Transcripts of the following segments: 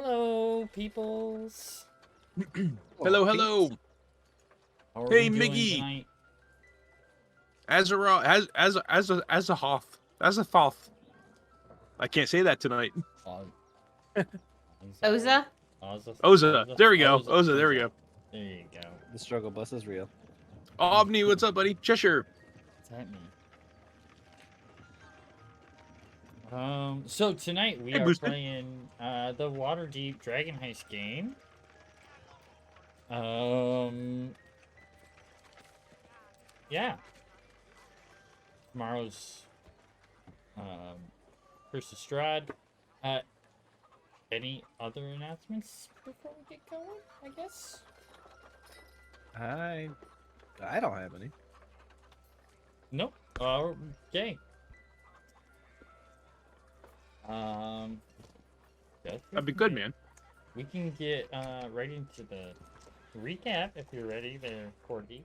Hello, peoples. Hello, hello. How are Hey, we doing Miggy. tonight? As a Thoth. I can't say that tonight. Oza? Oza. There we go. Oza. There we go. There you go. The struggle bus is real. Omni, what's up, buddy? Cheshire. What's that mean? So tonight we Hey, are Booster. playing the Waterdeep Dragon Heist game. Yeah. Tomorrow's Curse of Strahd. Any other announcements before we get going? I guess. I don't have any. Nope. Okay. That'd be good, man. We can get right into the recap if you're ready there, Cordy.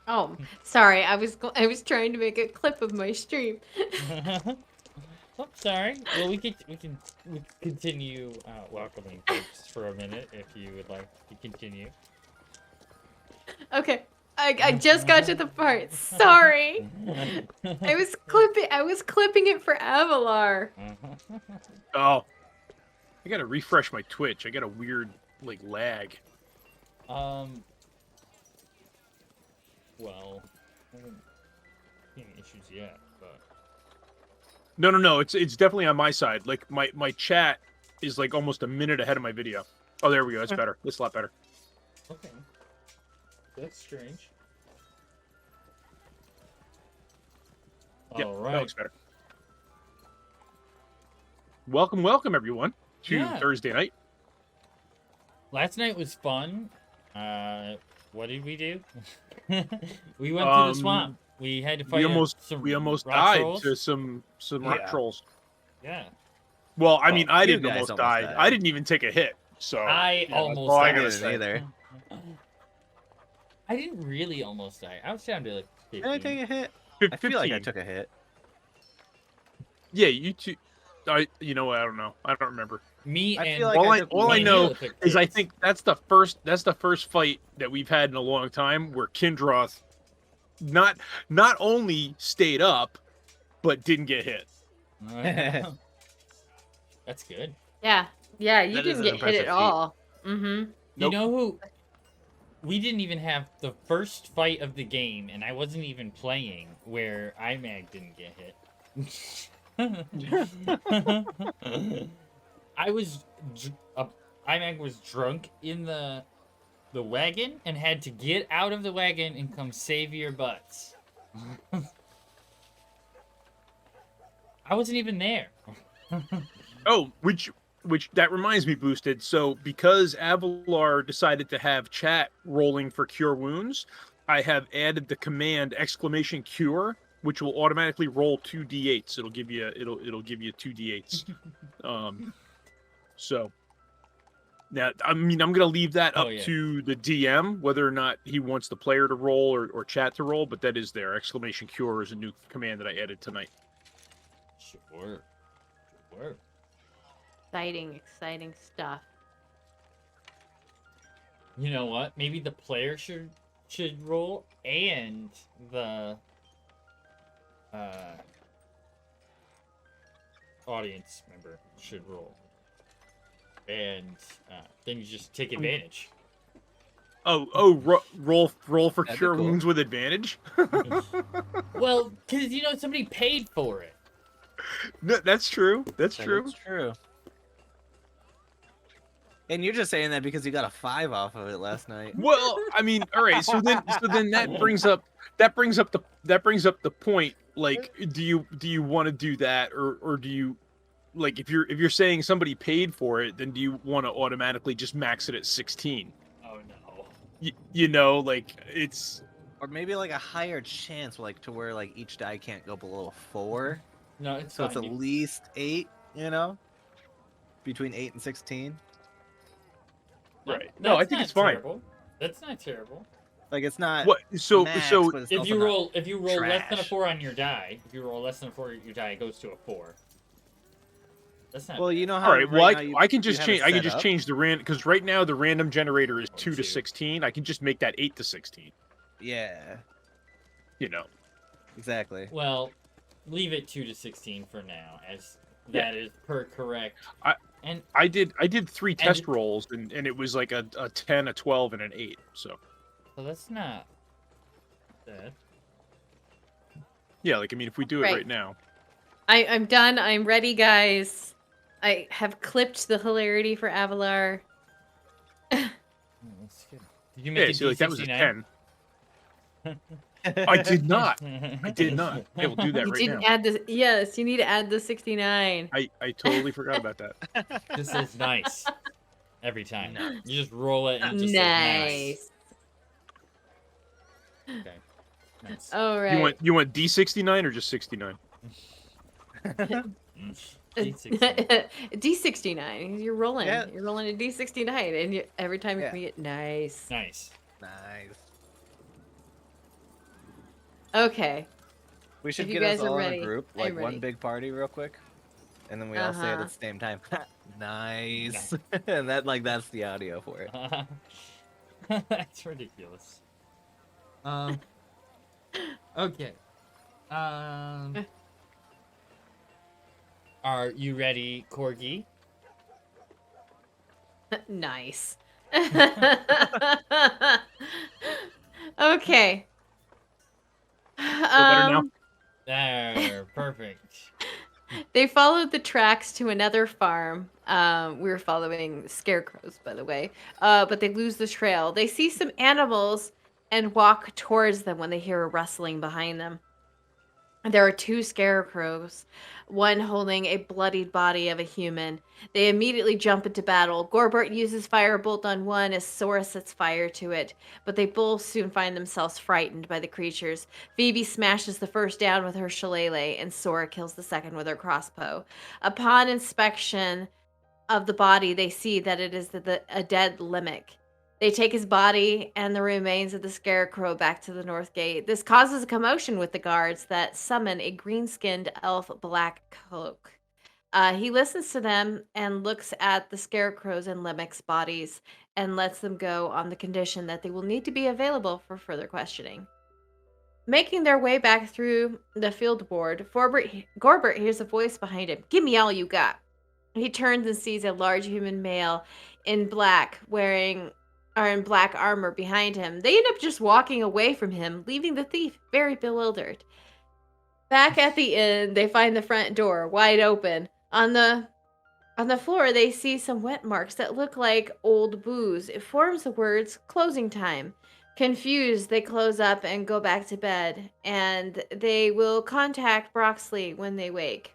Oh, sorry. I was trying to make a clip of my stream. Oh, sorry. Well, we can continue welcoming folks for a minute if you would like to continue. Okay. I just got to the part. Sorry. I was clipping it for Avalar. Oh, I gotta refresh my Twitch. I got a weird lag. Well, I haven't seen any issues yet, but No. It's definitely on my side. Like my chat is like almost a minute ahead of my video. Oh, there we go. That's better. That's a lot better. okay. That's strange. Yep, All that right. looks better. Welcome, everyone, to Yeah. Thursday night. Last night was fun. What did we do? We went to the swamp. We had to fight We almost rock died trolls. to some rock Yeah. trolls. Yeah. Well, I mean, I you didn't guys almost almost die. died. I didn't even take a hit. So I that's almost all I died. gotta didn't say. either. I didn't really almost die. I was down to like 15. Did I take a hit? I 15. feel like I took a hit. Yeah, you two. You know what? I don't know. I don't remember. Me I and feel like all I I took all I one know hit. is I think that's the first fight that we've had in a long time where Kindroth not only stayed up, but didn't get hit. That's good. Yeah, you That is didn't an get hit impressive at feat. all. Mm-hmm. You Nope. know who? We didn't even have the first fight of the game, and I wasn't even playing where IMAG didn't get hit. IMAG was drunk in the wagon and had to get out of the wagon and come save your butts. I wasn't even there. Oh, which that reminds me, Boosted. So because Avalar decided to have chat rolling for cure wounds, I have added the command !cure, which will automatically roll 2d8s. It'll give you 2d8s. So now, I mean, I'm gonna leave that Oh, up yeah. to the DM whether or not he wants the player to roll or chat to roll. But that is there. !cure is a new command that I added tonight. Sure. Exciting stuff. You know what? Maybe the player should roll and the audience member should roll. And then you just take advantage. Roll for That'd be cure cool. wounds with advantage. Well, because somebody paid for it. No, that's true. That's That true. is true. And you're just saying that because you got a 5 off of it last night. Well, I mean, all right. So then that brings up the point. Like, do you want to do that, or do you, like, if you're saying somebody paid for it, then do you want to automatically just max it at 16? Oh no. You know, like it's Or maybe like a higher chance, like to where like each die can't go below a 4. No, it's So it's fine. at least 8, Between 8 and 16. right. No, I That's think not it's fine. terrible. That's not terrible. Like it's not What? So max, so but it's If also you not roll less than a trash. 4 on your die, it goes to a 4. That's not. Well, bad. you know All how right. Well, right now you, I can you just have it change. I can set just up? change the random because right now the random generator is 2 to Two. 16. I can just make that 8 to 16. Yeah, You know. exactly. Well, leave it 2 to 16 for now, as Yeah. that is per correct. I- and I did 3 And- test rolls and it was like a 10, a 12, and an 8. So so that's not bad. yeah, like I mean, if we do it Right. right now, I'm done. I'm ready, guys. I have clipped the hilarity for Avalar. Oh, that's good. Did you yeah, make see, a like that was a D69? 10. I did not. I did not. I will do that You right didn't now. add the. Yes, you need to add the 69. I totally forgot about that. This is nice. Every time. Nice. You just roll it and it just says nice. Nice. Okay. Nice. All right. You want D69 or just 69? D16. D69. You're rolling. Yeah. You're rolling a D69, and every time you Yeah. can get nice. Nice. Nice. Okay. We should you get guys us are all in ready, a group, I'm like one ready. big party, real quick, and then we all say it Uh-huh. at the same time. Nice. And that's the audio for it. That's ridiculous. Okay. Are you ready, Corgi? Nice. Okay. better now? There, perfect. They followed the tracks to another farm. We were following scarecrows, by the way. But they lose the trail. They see some animals and walk towards them when they hear a rustling behind them. There are 2 scarecrows, one holding a bloodied body of a human. They immediately jump into battle. Gorbert uses firebolt on one as Sora sets fire to it, but they both soon find themselves frightened by the creatures. Phoebe smashes the first down with her shillelagh, and Sora kills the second with her crossbow. Upon inspection of the body, they see that it is a dead Limmick. They take his body and the remains of the scarecrow back to the north gate. This causes a commotion with the guards that summon a green-skinned elf black cloak. He listens to them and looks at the scarecrows and Limmick's bodies and lets them go on the condition that they will need to be available for further questioning. Making their way back through the field board, Gorbert hears a voice behind him. "Give me all you got." He turns and sees a large human male in black in black armor behind him. They end up just walking away from him, leaving the thief very bewildered. Back at the inn, they find the front door wide open. On the floor, they see some wet marks that look like old booze. It forms the words "closing time." Confused, they close up and go back to bed, and they will contact Broxley when they wake.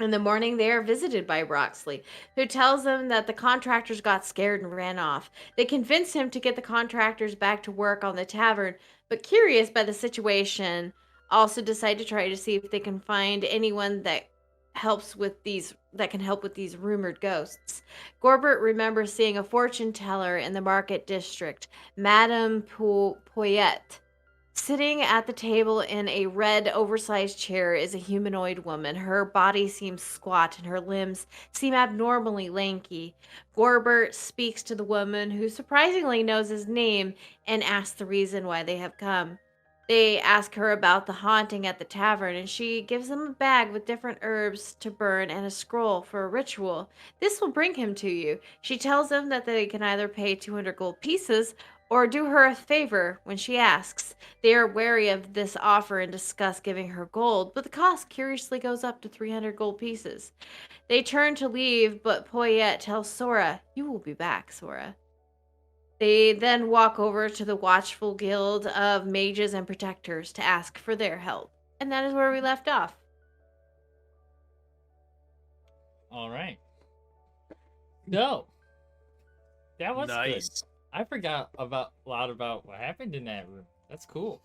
In the morning, they are visited by Broxley, who tells them that the contractors got scared and ran off. They convince him to get the contractors back to work on the tavern, but curious by the situation, also decide to try to see if they can find anyone that can help with these rumored ghosts. Gorbert remembers seeing a fortune teller in the market district, Madame Poyette. Sitting at the table in a red, oversized chair is a humanoid woman. Her body seems squat and her limbs seem abnormally lanky. Gorbert speaks to the woman, who surprisingly knows his name, and asks the reason why they have come. They ask her about the haunting at the tavern, and she gives them a bag with different herbs to burn and a scroll for a ritual. This will bring him to you. She tells them that they can either pay 200 gold pieces or do her a favor when she asks. They are wary of this offer and discuss giving her gold, but the cost curiously goes up to 300 gold pieces. They turn to leave, but Poyette tells Sora, "You will be back, Sora." They then walk over to the Watchful Guild of Mages and Protectors to ask for their help. And that is where we left off. All right. So, that was Nice. good. I forgot a lot about what happened in that room. That's cool.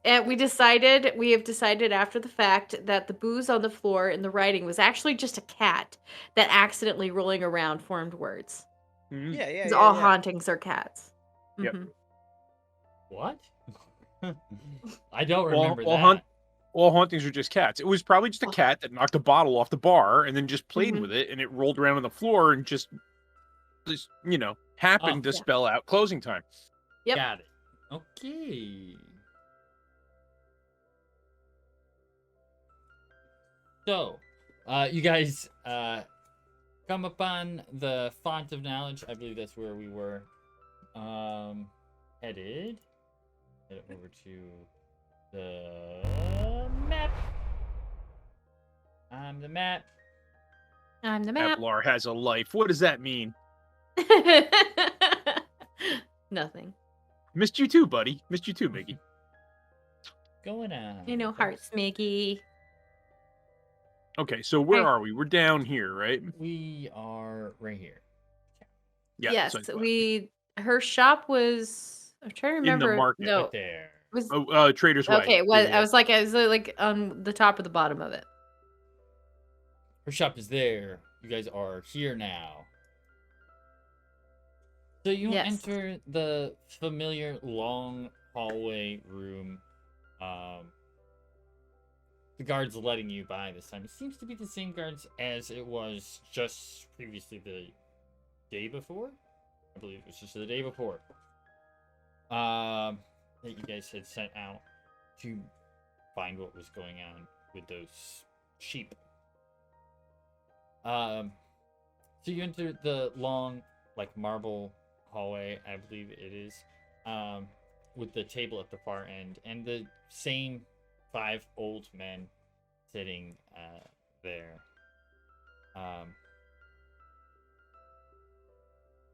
And we have decided after the fact that the booze on the floor in the writing was actually just a cat that accidentally rolling around formed words. Mhm. Yeah, Because all hauntings are cats. Yep. Mhm. What? I don't Well, remember well, that. all hauntings are just cats. It was probably just a cat that knocked a bottle off the bar and then just played Mhm. with it, and it rolled around on the floor and just happened to yeah. spell out closing time. Yep. Got it. Okay. So, you guys come upon the font of knowledge. I believe that's where we were headed. Head over to the map. I'm the map. I'm the map. Ablar has a life. What does that mean? Nothing. Missed you too, buddy. Missed you too, Miggy. Going on. You know, hearts, Mickey. Okay, so where Hi. are we? We're down here, right? We are right here. Yeah. Yes, so I thought. her shop was. I'm trying to In the remember. market. No, Right there. was Trader's Way. okay. Was Yeah. I was like on the top or the bottom of it. Her shop is there. You guys are here now. So you Yes. enter the familiar long hallway room. The guards letting you by this time. It seems to be the same guards as it was just previously the day before. I believe it was just the day before. That you guys had sent out to find what was going on with those sheep. So you enter the long, like, marble hallway, I believe it is, with the table at the far end, and the same 5 old men sitting there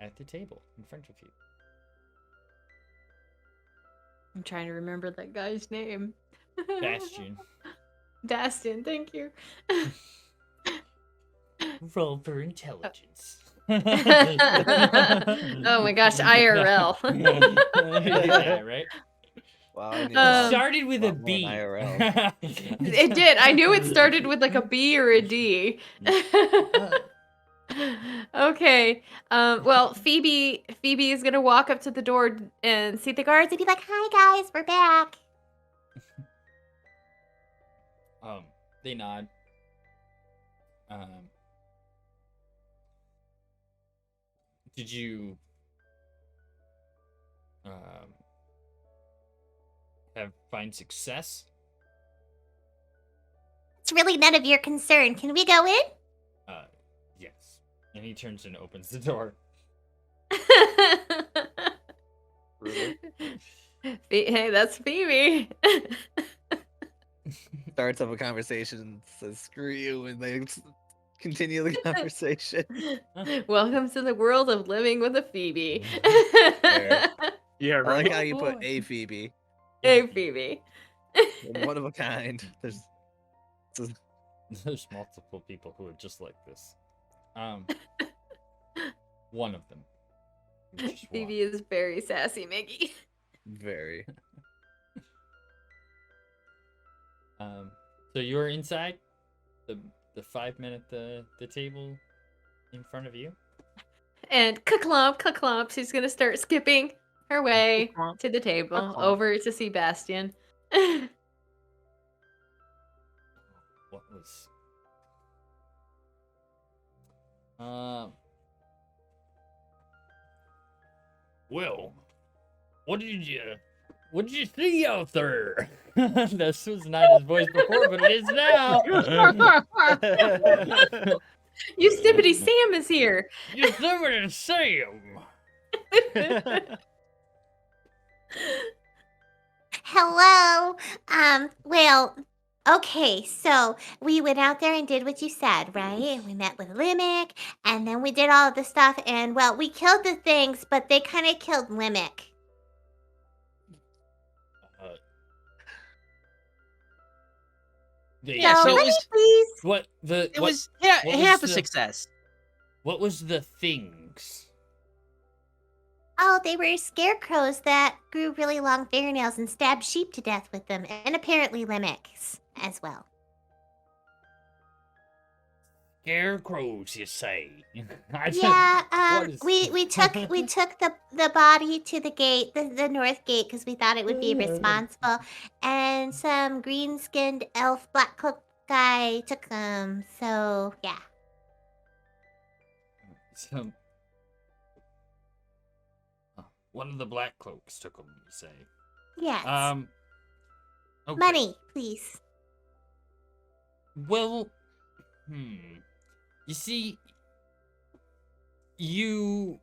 at the table in front of you. I'm trying to remember that guy's name. Bastion. Bastion, thank you. Roll for intelligence. Oh my gosh, IRL. Yeah, right? Wow, I knew Um, Started with a lot more than B. IRL. It did. I knew it started with like a B or a D. Okay. Well, Phoebe is gonna walk up to the door and see the guards and be like, "Hi guys, we're back." They nod. Did you find success? It's really none of your concern. Can we go in? Yes. And he turns and opens the door. Hey, that's Phoebe. Starts up a conversation, says screw you, and they continue the conversation. Welcome to the world of living with a Phoebe. Fair. Yeah, I right. like how you Oh, put boy. a Phoebe. Hey, Phoebe. One of a kind. There's multiple people who are just like this. One of them. Just Phoebe is very sassy, Miggy. Very. one. So you're inside the 5 men at the table in front of you. And ka-clump, she's gonna start skipping her way Ka-clump, to the table ka-clump. over to see Bastion. What was? Well, what did you see out there? This was not his voice before, but it is now. Yosemite Sam is here. Yosemite Sam. Hello. Well, okay, so we went out there and did what you said, right? We met with Limic, and then we did all of the stuff, and well, we killed the things, but they kind of killed Limic. Yeah, so so it let me was- please. What the? It what, was what was half a the- success. What was the things? Oh, they were scarecrows that grew really long fingernails and stabbed sheep to death with them, and apparently Limics as well. Scarecrows, you say? I don't- Yeah, what is- we took the body to the gate, the north gate, because we thought it would be responsible, and some green-skinned elf black cloak guy took them. So yeah. So, one of the black cloaks took them, you say? Yes. Okay. Money, please. Well, you see, you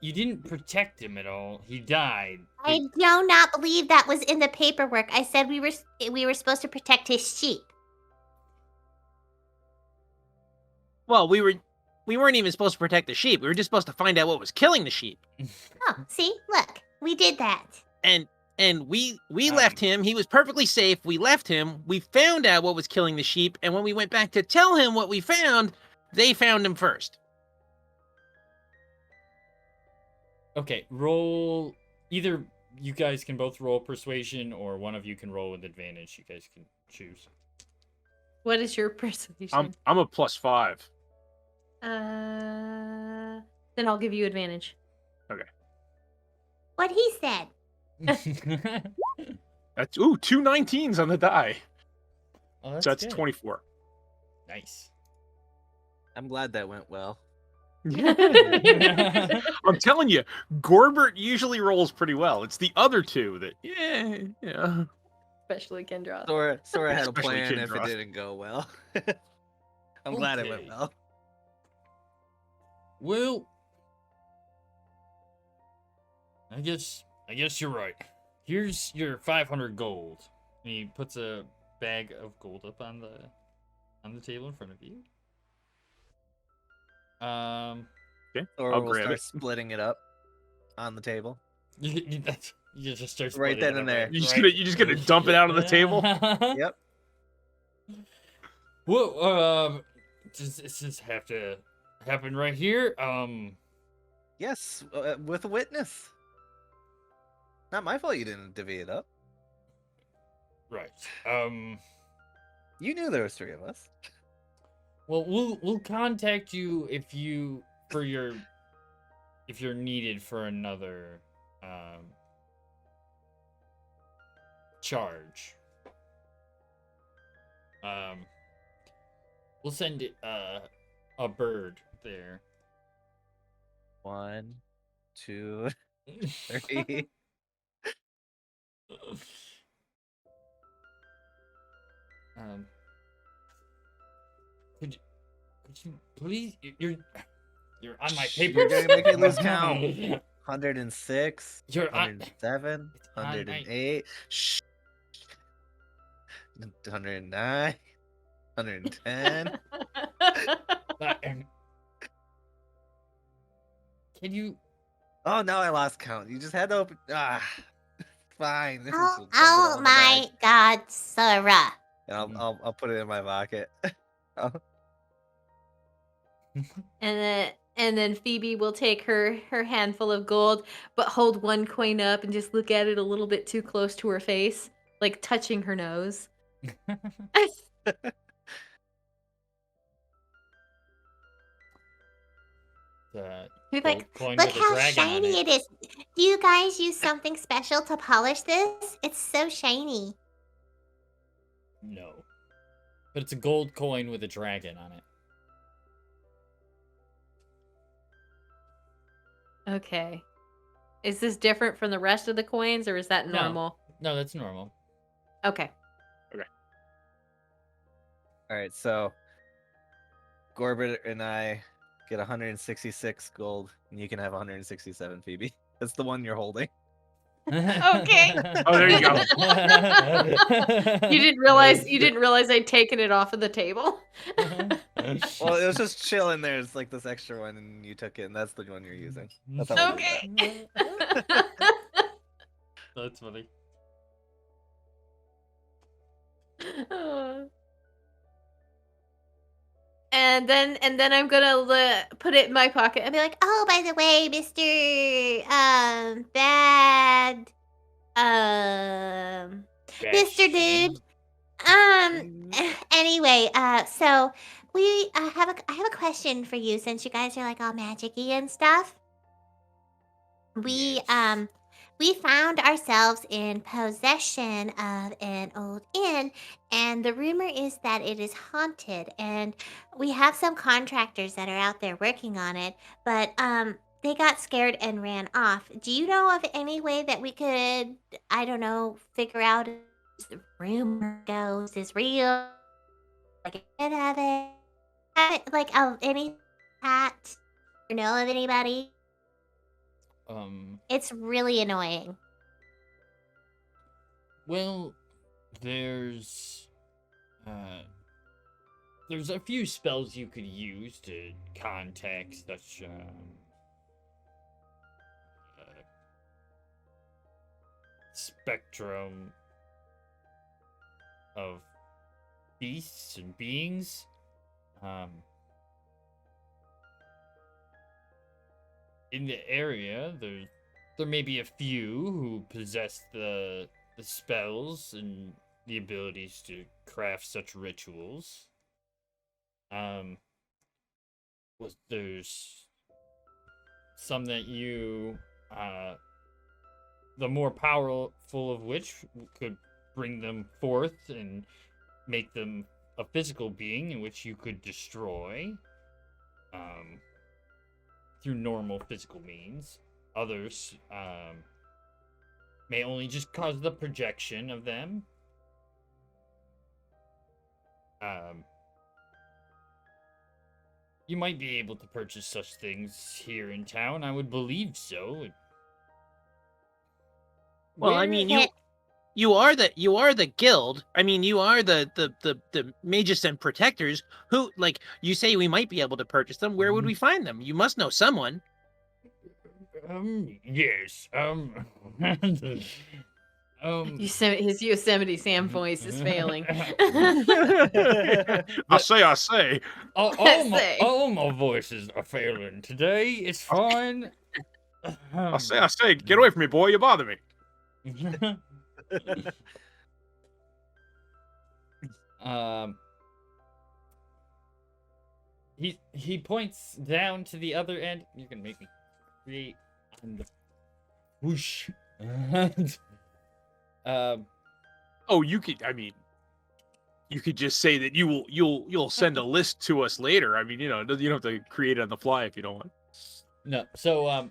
didn't protect him at all. He died. I do not believe that was in the paperwork. I said we were supposed to protect his sheep. Well, we weren't even supposed to protect the sheep. We were just supposed to find out what was killing the sheep. Oh, see, look, we did that. And we left him. He was perfectly safe. We left him. We found out what was killing the sheep, and when we went back to tell him what we found, they found him first. Okay, roll. Either you guys can both roll persuasion, or one of you can roll with advantage. You guys can choose. What is your persuasion? I'm a +5. Then I'll give you advantage. What he said. That's 2 19s on the die. Oh, So that's good. 24. Nice. I'm glad that went well. I'm telling you, Gorbert usually rolls pretty well. It's the other two that, yeah. Especially Kendra. Sora had a Especially plan Kid if Dross. it didn't go well. I'm glad it went Okay. well. Well, I guess you're right. Here's your 500 gold. And he puts a bag of gold up on the table in front of you. Okay, Sora I'll will grab start it. splitting it up on the table. you just start Right splitting then it and up, there. You're just gonna dump it out on the table? Yep. Well, does this have to happen right here? Yes, with a witness. Not my fault you didn't divvy it up. Right. You knew there was 3 of us. Well, we'll contact you if you're needed for another charge. We'll send it a bird there. 1, 2, 3. Could you please? You're on my You're papers. gonna make me lose count. 106, You're on. 107, on my- 108, shh, 109, 110. Can you? Oh, now I lost count. You just had to open. Fine. This is Oh, just dump it all oh in the my bag. God, Sarah. And I'll put it in my pocket. And then Phoebe will take her handful of gold, but hold one coin up and just look at it a little bit too close to her face, like touching her nose. You're like, coin look with a how dragon on shiny it is. Do you guys use something special to polish this? It's so shiny. No, but it's a gold coin with a dragon on it. Okay. Is this different from the rest of the coins, or is that No. normal? No, that's normal. Okay. All right, so Gorbert and I get 166 gold, and you can have 167, Phoebe. That's the one you're holding. Okay. Oh, there you go. You didn't realize I'd taken it off of the table. Well, it was just chilling there. It's like this extra one, and you took it, and that's the one you're using. That's how we'll do Okay. That's funny. And then I'm gonna put it in my pocket and I'd be like, oh, by the way, Mr. Bad, Mr. Dude. Anyway, so I have a question for you since you guys are like all magic-y and stuff. We Yes. we found ourselves in possession of an old inn, and the rumor is that it is haunted, and we have some contractors that are out there working on it, but they got scared and ran off. Do you know of any way that we could, I don't know, figure out if the rumor goes is real, like get of it? Like any hat or know of anybody? Um. It's really annoying. Well, there's uh, there's a few spells you could use to contact such spectrum of beasts and beings. In the area, there may be a few who possess the spells and the abilities to craft such rituals. There's some that the more powerful of which could bring them forth and make them a physical being in which you could destroy through normal physical means. Others may only just cause the projection of them. You might be able to purchase such things here in town. I would believe so. Well, I Where- mean, you are the guild. I mean, you are the mages and protectors who, like, you say we might be able to purchase them. Where would we find them? You must know someone. Yes. His Yosemite Sam voice is failing. I say. All my voices are failing today. It's fine. I say. Get away from me, boy. You bother me. He points down to the other end. You're gonna make me create on the whoosh. Oh, you could. I mean, you could just say that you'll send a list to us later. I mean, you don't have to create it on the fly if you don't want. No. So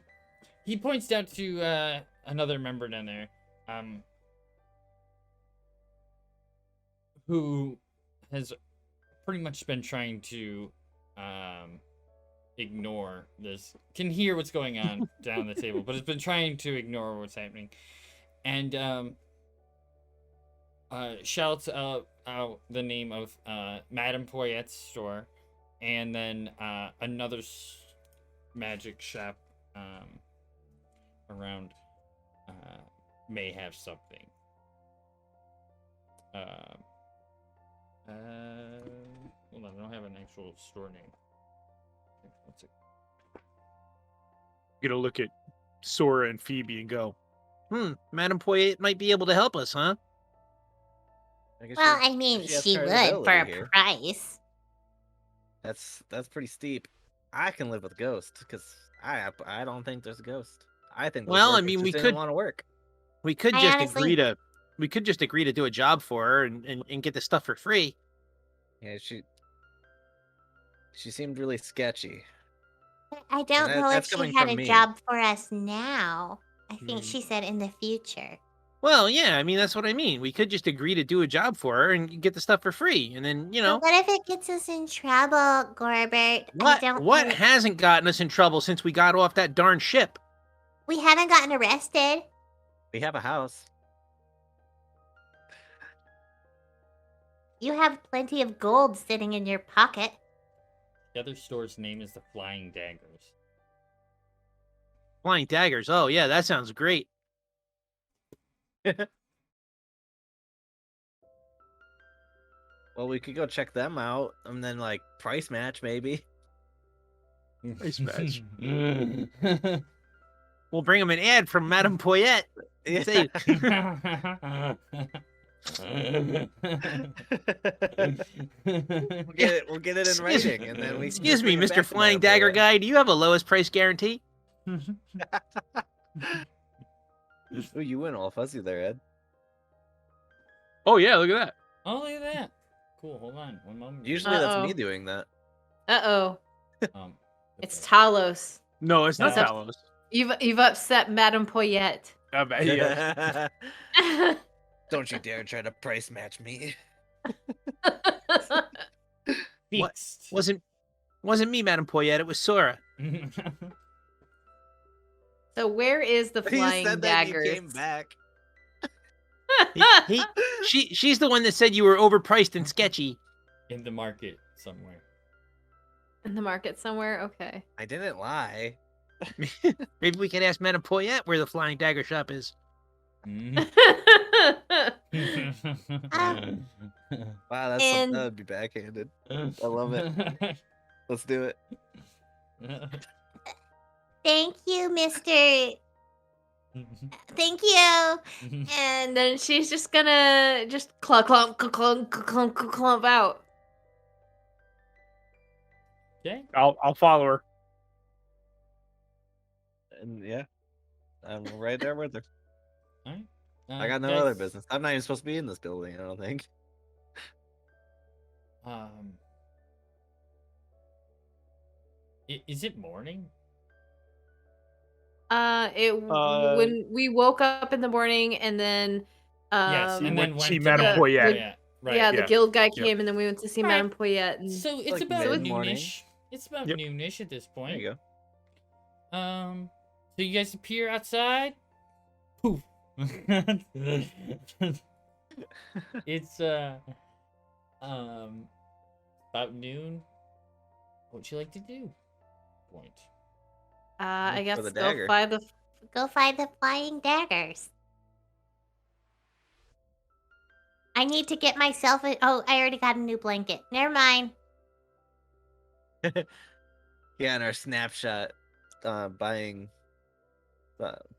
he points down to another member down there. Who has pretty much been trying to ignore this, can hear what's going on down the table, but has been trying to ignore what's happening, and shouts out the name of Madame Poyette's store, and then another magic shop around may have something. Hold on, I don't have an actual store name. What's it? You're gonna look at Sora and Phoebe and go, Madame Poyet might be able to help us, huh? guess Well, she- I mean, she has she would credibility for a here. price. That's pretty steep. I can live with ghost because I don't think there's a ghost. I think. Well, I mean, we could- want to work. We could I just honestly- agree to do a job for her and get the stuff for free. Yeah, she seemed really sketchy. I don't that- know if that's she coming had from a me. job for us now. I think Mm. she said in the future. Well, yeah, I mean that's what I mean. We could just agree to do a job for her and get the stuff for free, and then But what if it gets us in trouble, Gorbert? I don't what know. hasn't gotten us in trouble since we got off that darn ship? We haven't gotten arrested. We have a house. You have plenty of gold sitting in your pocket. The other store's name is the Flying Daggers. Flying Daggers. Oh yeah, that sounds great. Well, we could go check them out and then like price match maybe. Nice match. We'll bring him an ad from Madame Poyette. Yeah. Say, We'll get it in writing, and then we. Excuse me, Mr. Flying Dagger guy. Do you have a lowest price guarantee? Oh, you went all fuzzy there, Ed. Oh yeah, look at that. Oh, look at that. Cool. Hold on. One moment. Usually that's Uh-oh. me doing that. Uh-oh. Um, It's okay. Talos. No, it's not Yeah. Talos. You've upset Madame Poyette. Yeah. Don't you dare try to price match me. What? Fixed. Wasn't me, Madame Poyette. It was Sora. So where is the You Flying said that you Daggers? came back. She's the one that said you were overpriced and sketchy. In the market somewhere. In the market somewhere? Okay. I didn't lie. Maybe we can ask Madame Poyette where the Flying Dagger shop is. Mhm. Wow, that's And- that would be backhanded. I love it. Let's do it. Thank you, Mr. Thank you. And then she's just gonna just clump out. Okay. I'll follow her. And yeah, I'm right there with her. All right. I got no guys, other business. I'm not even supposed to be in this building. I don't think. Is it morning? When we woke up in the morning and then Yes, and then went went to see to Madame the- Poyette. Yeah, right. yeah, the yeah. guild guy Yep. came and then we went to see Right. Madame Poyette and So it's Like about mid-morning. noonish. It's about Yep. noonish at this There point. you go. So you guys appear outside. Poof. It's about noon. What would you like to do? Point. I Look guess for the go dagger. find the Go find the flying daggers. I need to get myself a. Oh, I already got a new blanket. Never mind. Yeah, in our snapshot buying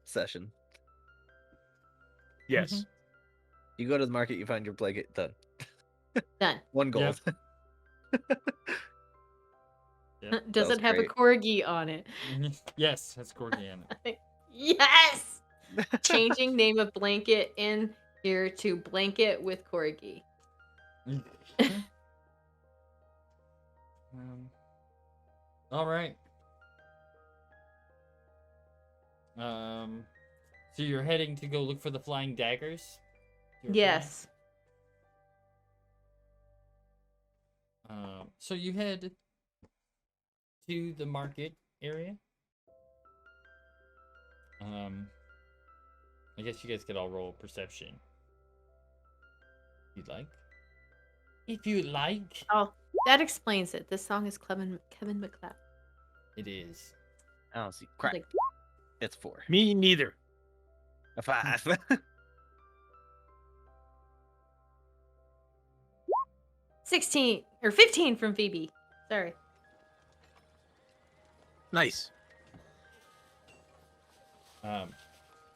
session. Yes. You go to the market, you find your blanket, done. done. 1 gold. Does was it have great. a corgi on it? Yes, that's Corgiana. Yes. Changing name of blanket in here to blanket with corgi. All right. So you're heading to go look for the flying daggers? Your plan? Yes. So you head to the market area. I guess you guys could all roll perception. If you'd like. If you'd like. Oh, that explains it. This song is Kevin McLeod. It is. I don't see crap. Like- It's 4. Me neither. A 5. 16 or 15 from Phoebe. Sorry. Nice.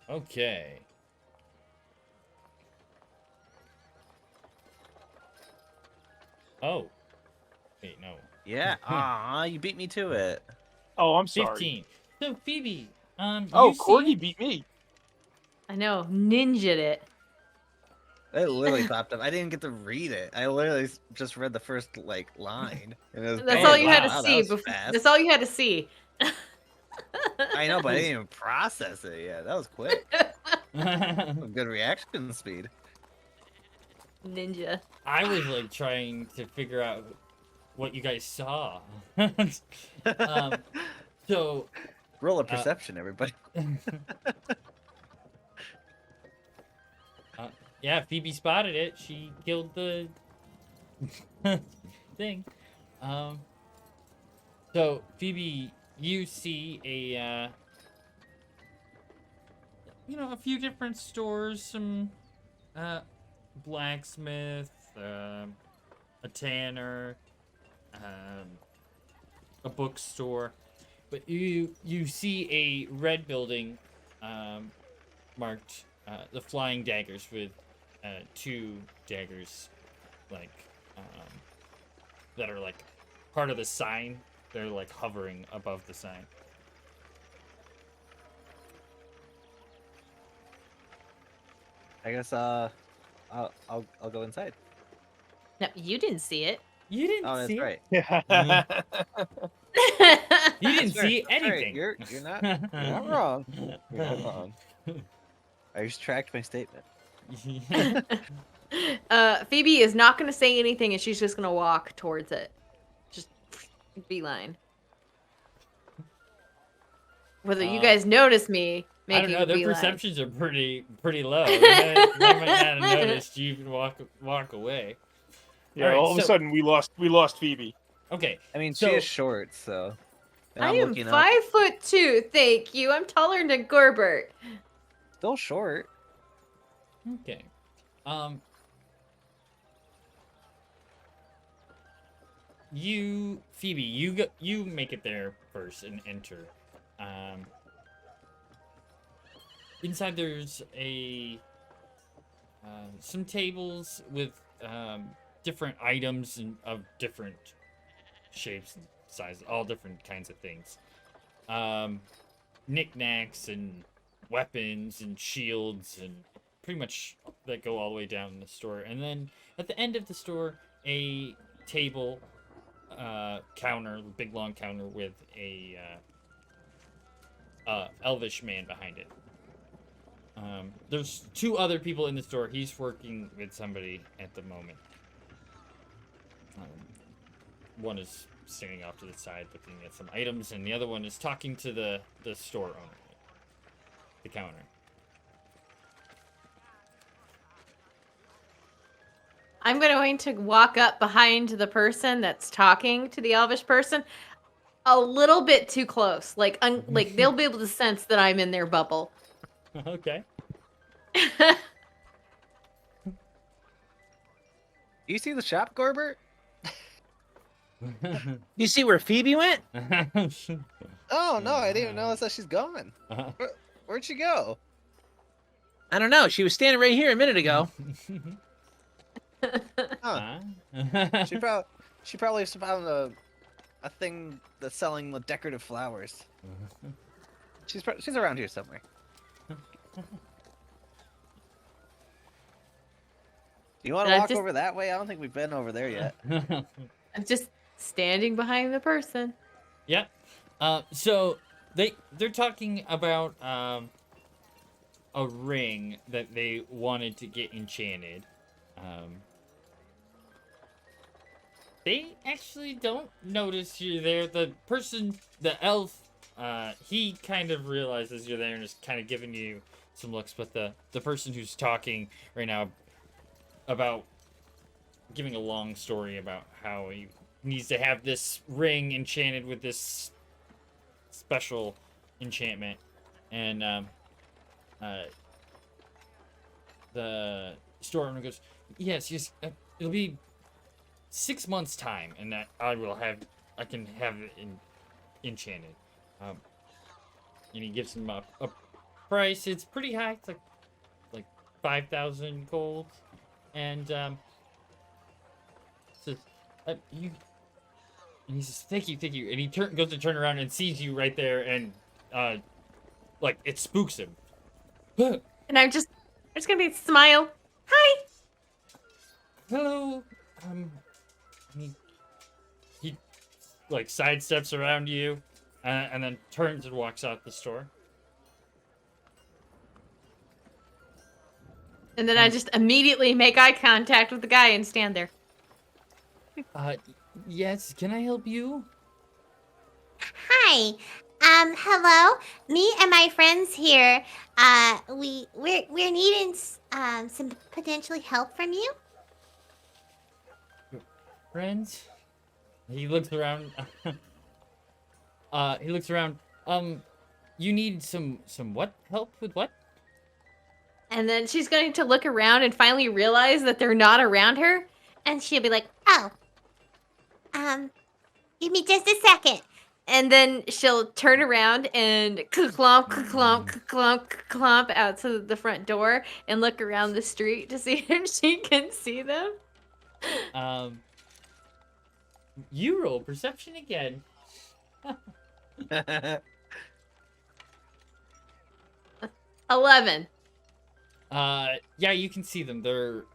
Okay. Oh. Wait, no. Yeah. Aw, you beat me to it. Oh, I'm sorry. 15. So Phoebe, Oh, you see- Corgi beat me. I know. Ninja'd it. I literally popped up. I didn't get to read it. I literally just read the first line. And it was That's bang. all you had to Wow, that see. was fast. That's all you had to see. I know, but I didn't even process it. Yeah, that was quick. Good reaction speed. Ninja. I was like trying to figure out what you guys saw. So Roll a perception, everybody. yeah, Phoebe spotted it. She killed the thing. So Phoebe, you see a a few different stores, some blacksmith, a tanner, a bookstore, but you see a red building marked the Flying Daggers with two daggers, like that are like part of the sign. They're like hovering above the sign. I guess I'll go inside. No, you didn't see it. You didn't Oh, that's see right. Yeah. You didn't That's right, see that's right. anything. You're not wrong. You're not wrong. I retract my statement. Phoebe is not going to say anything, and she's just going to walk towards it. Just beeline. Whether you guys notice me I don't making know. a Their beeline. perceptions are pretty low. They might not have noticed you even walk away. Yeah. All right, All of a so- sudden, we lost Phoebe. Okay. I mean, So- she is short, so. And I I'm am looking 5'2", thank you. I'm taller than Gorbert. up. Still short. Okay. You, Phoebe, you make it there first and enter. Inside there's some tables with different items of different shapes and sizes, all different kinds of things. Knickknacks and weapons and shields and pretty much that go all the way down in the store. And then at the end of the store, a table, counter, big long counter with a elvish man behind it. There's two other people in the store. He's working with somebody at the moment. One is standing off to the side looking at some items, and the other one is talking to the store owner, the counter. I'm going to walk up behind the person that's talking to the elvish person a little bit too close. Like they'll be able to sense that I'm in their bubble. Okay. You see the shop, Gorbert? You see where Phoebe went? Oh no, I didn't even notice that she's gone. Where'd she go? I don't know. She was standing right here a minute ago. Huh. She probably found a thing that's selling the decorative flowers. She's around here somewhere. Do you want to And I walk just- over that way? I don't think we've been over there yet. I'm just standing behind the person. Yep. So they're talking about a ring that they wanted to get enchanted. They actually don't notice you're there. The person, the elf, he kind of realizes you're there and is kind of giving you some looks. But the person who's talking right now about giving a long story about how he needs to have this ring enchanted with this special enchantment, and the store owner goes, yes, it'll be 6 months time, and that I can have it enchanted. And he gives him a price. It's pretty high. It's like 5,000 gold, and says you. And he says, thank you. And he goes to turn around and sees you right there, and like it spooks him. And I'm just gonna be smile. Hi. Hello. He like sidesteps around you, and then turns and walks out the store. And then I just immediately make eye contact with the guy and stand there. Yes. Can I help you? Hi. Hello. Me and my friends here. We're needing some potentially help from you. Friends? He looks around. He looks around. You need some what? Help with what? And then she's going to look around and finally realize that they're not around her. And she'll be like, oh, give me just a second. And then she'll turn around and clomp, clomp, clomp, clomp out to the front door and look around the street to see if she can see them. You roll perception again. 11. Yeah, you can see them. They're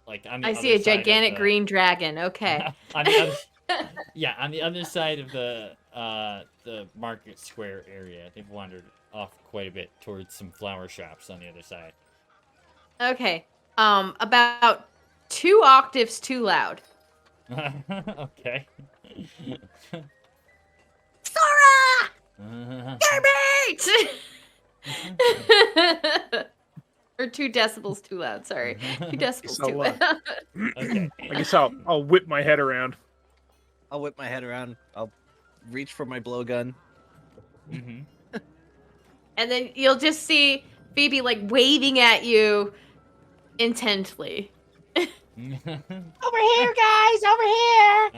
like on the I other see a side of gigantic the- green dragon. Okay. on the other, yeah, on the other side of the market square area. They've wandered off quite a bit towards some flower shops on the other side. Okay. About 2 octaves too loud. Okay. Sora! Garbage! Or 2 decibels too loud. Sorry, 2 decibels So, too loud. Okay. I guess I'll whip my head around. I'll whip my head around. I'll reach for my blowgun. Mm-hmm. And then you'll just see Phoebe like waving at you intently. Over here, guys! Over here!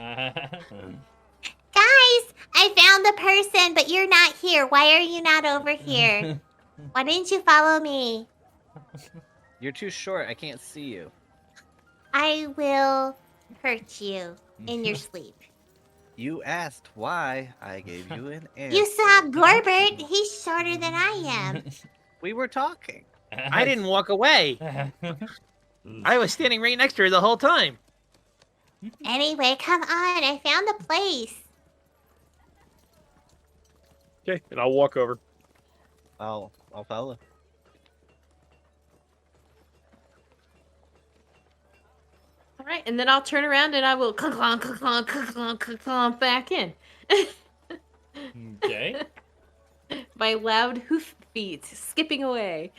Guys, I found the person, but you're not here. Why are you not over here? Why didn't you follow me? You're too short. I can't see you. I will hurt you in your sleep. You asked why. I gave you an answer. You saw Gorbert. He's shorter than I am. We were talking. I didn't walk away. I was standing right next to her the whole time. Anyway, come on. I found the place. Okay, and I'll walk over. I'll follow. All right, and then I'll turn around and I will clomp, clomp, clomp, clomp back in. Okay. My loud hoof beats skipping away.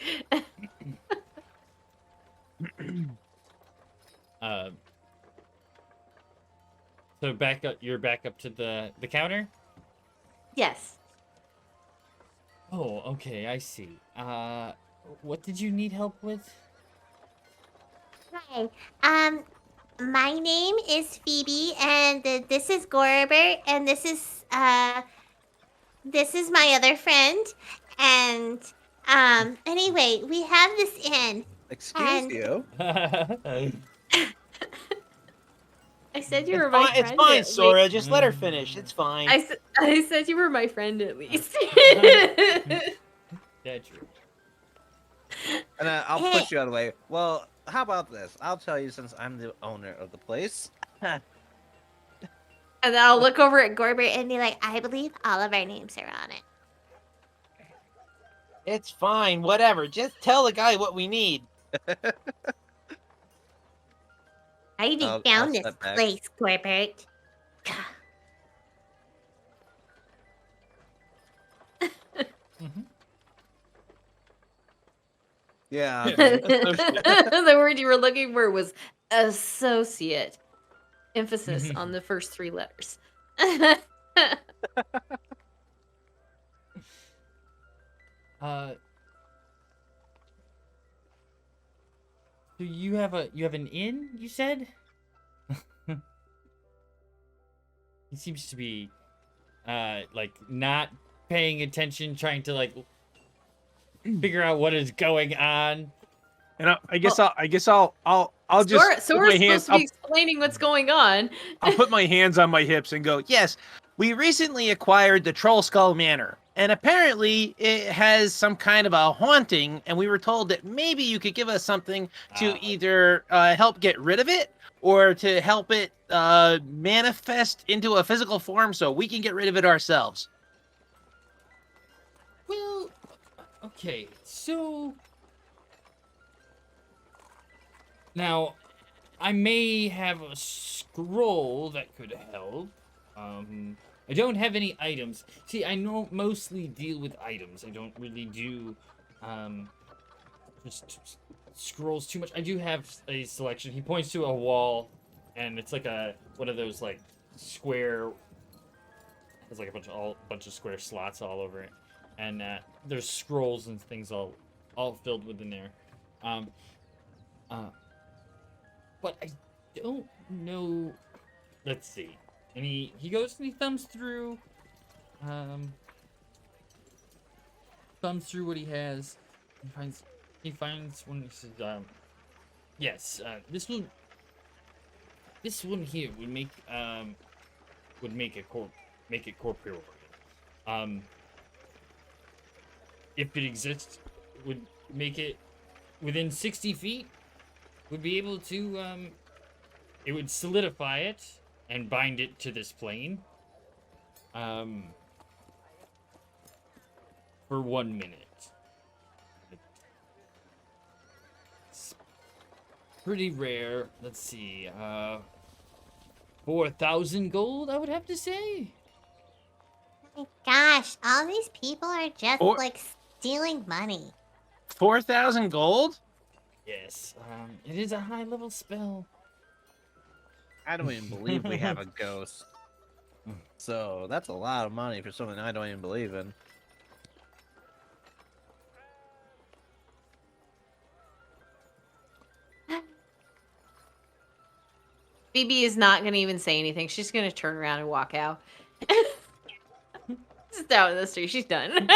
So back up. You're back up to the counter. Yes. Oh, okay. I see. What did you need help with? Hi. My name is Phoebe, and this is Gorbert, and this is my other friend. And anyway, we have this inn. Excuse And- you. I said you were my friend. It's fine, at Sora. least. Just let her finish. It's fine. I said you were my friend at least. Yeah, true. And I'll push you out of the way. Well, how about this? I'll tell you since I'm the owner of the place. And then I'll look over at Gorbert And be like, I believe all of our names are on it. It's fine. Whatever. Just tell the guy what we need. I even I'll found this step back. place, Gorbert. Yeah. the word you were looking for was associate. Emphasis on the first 3 letters. So you have an inn, you said? He seems to be like not paying attention, trying to like figure out what is going on. And I guess I'll just Sora's put my hands. supposed to be explaining what's going on. I'll put my hands on my hips and go. Yes, we recently acquired the Troll Skull Manor, and apparently it has some kind of a haunting, and we were told that maybe you could give us something to either help get rid of it or to help it manifest into a physical form so we can get rid of it ourselves. Well, okay, so now I may have a scroll that could help. I don't have any items. See, I mostly deal with items. I don't really do just scrolls too much. I do have a selection. He points to a wall, and it's like one of those like square. There's like a bunch of square slots all over it, and there's scrolls and things all filled within there. But I don't know. Let's see. And he goes and he thumbs through thumbs through what he has. He finds one. He says, yes, this one here would make it corporeal. If it exists, would make it within 60 feet. Would be able to it would solidify it and bind it to this plane. For 1 minute. It's pretty rare. Let's see. 4,000 gold, I would have to say. My gosh, all these people are just Or- like stealing money. 4,000 gold? Yes. It is a high level spell. I don't even believe we have a ghost. So that's a lot of money for something I don't even believe in. Phoebe is not going to even say anything. She's going to turn around and walk out. Just down the street. She's done.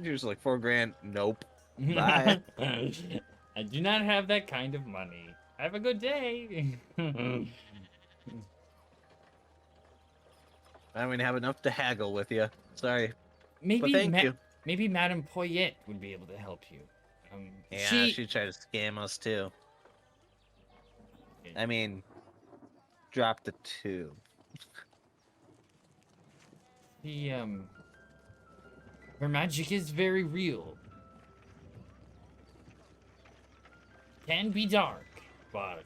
You're just like $4,000. Nope. Bye. I do not have that kind of money. Have a good day. I don't even have enough to haggle with you. Sorry. Maybe But thank you. Maybe Madame Poyette would be able to help you. Yeah, she tried to scam us too. I mean, drop the 2. Her magic is very real. Can be dark, but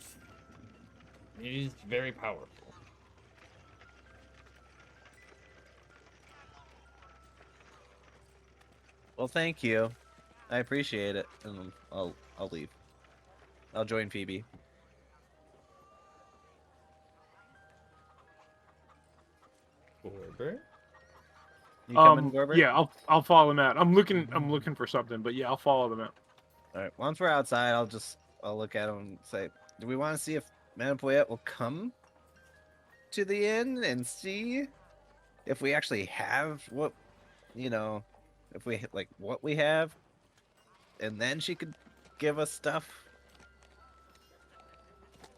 it is very powerful. Well, thank you. I appreciate it. And I'll leave. I'll join Phoebe. Gorber? You coming, Gorbert? Yeah, I'll follow them out. I'm looking for something, but yeah, I'll follow them out. All right. Once we're outside, I'll look at him and say, "Do we want to see if Madame Poyette will come to the inn and see if we actually have what, if we like what we have, and then she could give us stuff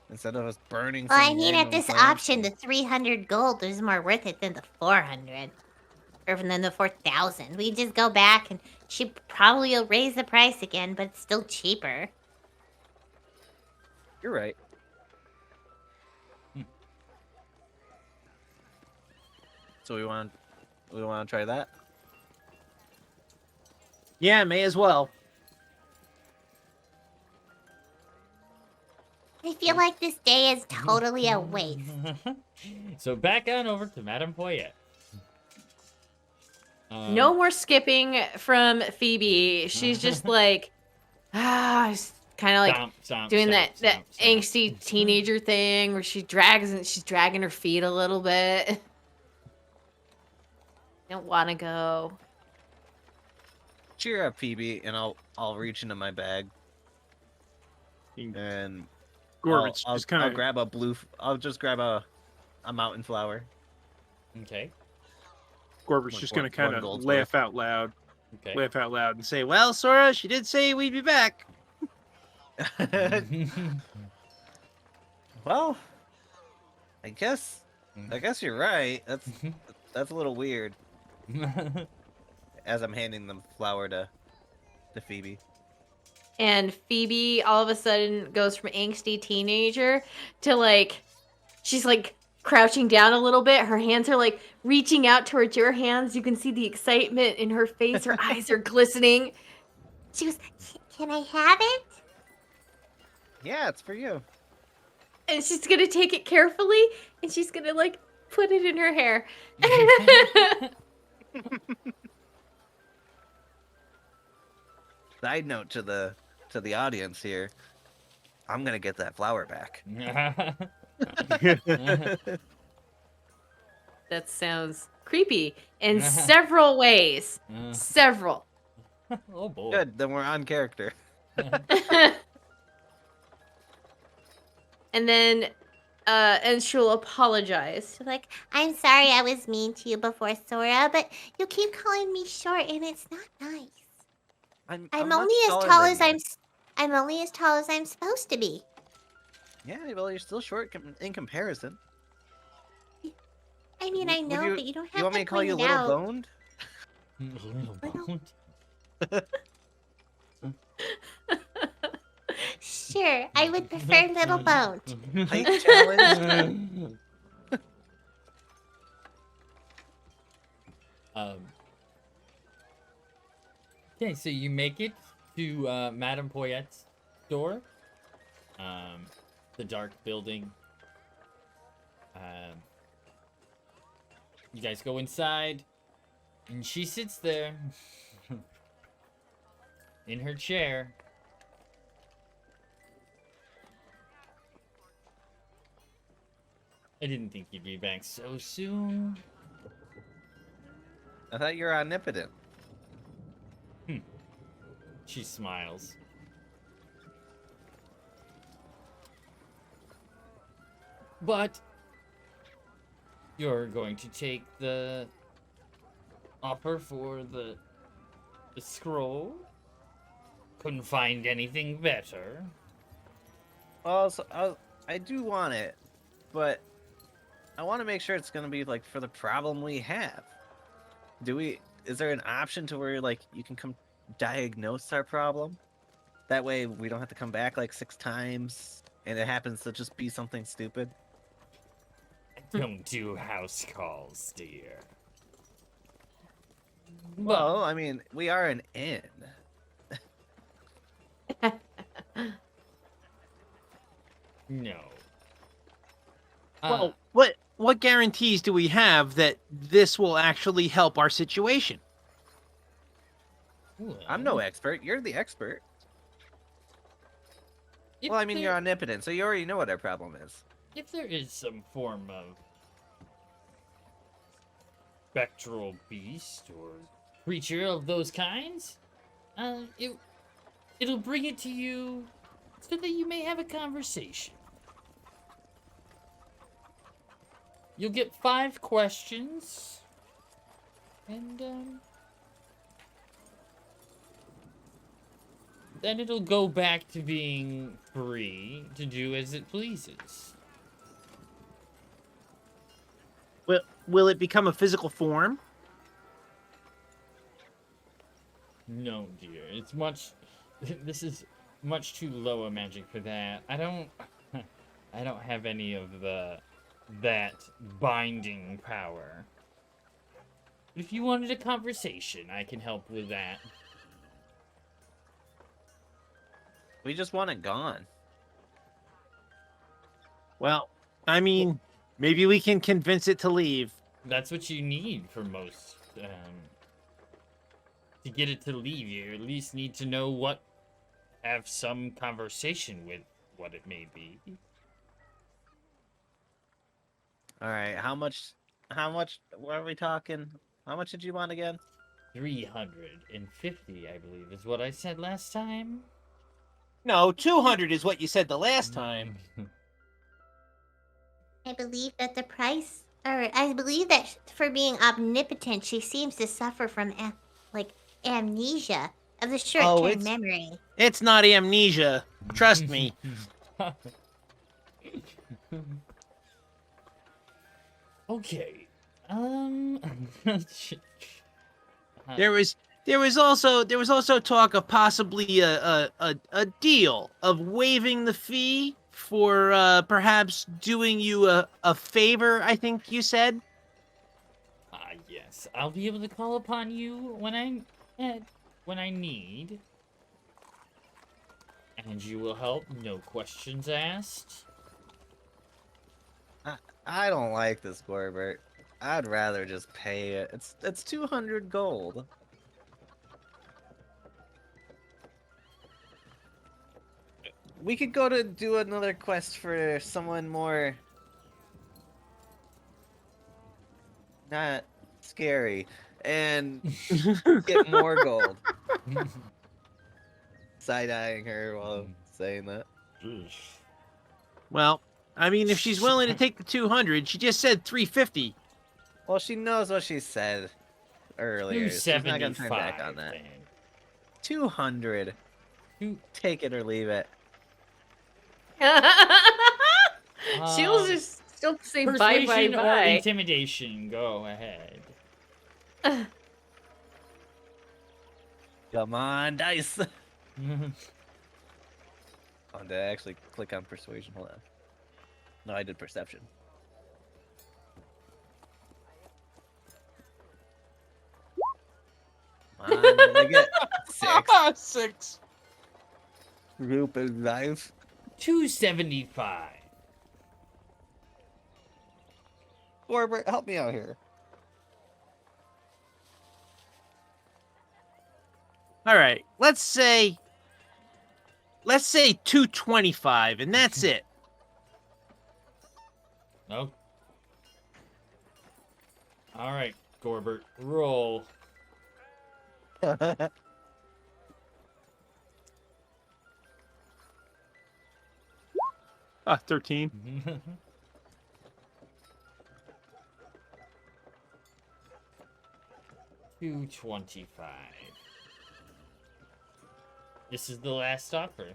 instead of us burning." Well, I some mean, at random this plants? option, the 300 gold is more worth it than the 400. Or than the 4,000. We just go back and she probably will raise the price again, but it's still cheaper. You're right. So we want to try that. Yeah, may as well. I feel like this day is totally a waste. So back on over to Madame Poyette. No more skipping from Phoebe. She's just like, kind of like doing that angsty teenager thing where she's dragging her feet a little bit. Don't want to go. Cheer up, Phoebe, and I'll reach into my bag and Gorbit's I'll just kind of grab a I'll just grab a mountain flower. Okay. Gorbert's Like just one- gonna kind one of gold's laugh worth. out loud, Okay. and say, "Well, Sora, she did say we'd be back." Well, I guess you're right. That's a little weird. As I'm handing the flower to Phoebe. And Phoebe all of a sudden goes from angsty teenager to like, she's like crouching down a little bit. Her hands are like reaching out towards your hands. You can see the excitement in her face. Her eyes are glistening. She was, can I have it? Yeah, it's for you. And she's going to take it carefully and she's going to like put it in her hair. Side note to the audience here. I'm gonna get that flower back. That sounds creepy in several ways. Several. Oh boy. Good, then we're on character. And then and she'll apologize. She's like, I'm sorry I was mean to you before, Sora, but you keep calling me short, and it's not nice. I'm much only as taller tall than as you. I'm only as tall as I'm supposed to be. Yeah, well, you're still short in comparison. I mean, I Would know, you- but you don't have You want to me to call point you it little out. boned? Little Little- bone. Sure, I would prefer little boned. Height challenge? um. Okay, so you make it to Madame Poyette's door. The dark building. You guys go inside, and she sits there in her chair. I didn't think you'd be back so soon. I thought you were omnipotent. She smiles. But you're going to take the offer for the scroll? Couldn't find anything better. Also, I do want it, but I want to make sure it's gonna be like for the problem we have. Is there an option to where like you can come diagnose our problem? That way we don't have to come back like 6 times and it happens to just be something stupid. I don't do house calls, dear. Well, I mean, we are an inn. No. Well, what guarantees do we have that this will actually help our situation? I'm no expert. You're the expert. Well, I mean, you're omnipotent, so you already know what our problem is. If there is some form of spectral beast or creature of those kinds, it'll bring it to you so that you may have a conversation. You'll get 5 questions, and then it'll go back to being free to do as it pleases. Will it become a physical form? No, dear. It's much. This is much too low a magic for that. I don't have any of that binding power. If you wanted a conversation, I can help with that. We just want it gone. Well, I mean, maybe we can convince it to leave. That's what you need for most. To get it to leave, you at least need to know have some conversation with what it may be. All right, how much, what are we talking? How much did you want again? 350, I believe, is what I said last time. No, 200 is what you said the last time. I believe that I believe that for being omnipotent, she seems to suffer from amnesia of the short-term it's- memory. It's not amnesia. Trust me. Okay. There was also talk of possibly a deal of waiving the fee for perhaps doing you a favor, I think you said. Yes. I'll be able to call upon you when I need. And you will help, no questions asked. I don't like this, Gorbert. I'd rather just pay it. It's 200 gold. We could go to do another quest for someone more not scary and get more gold. Side-eyeing her while saying that. Well, I mean, if she's willing to take the 200, she just said 350. Well, she knows what she said earlier. She's not gonna turn 275. back on that. Then. 200. Two- Take it or leave it. She'll just still say bye bye Persuasion or bye. intimidation? Go ahead. Come on, dice. Oh, did I actually click on persuasion? Hold on. No, I did perception. Come on, did I get 6? 6. Group is life. 275. Corbett, help me out here. All right, let's say 225, and that's it. No. All right, Gorbert, roll. 13. 225. This is the last offer.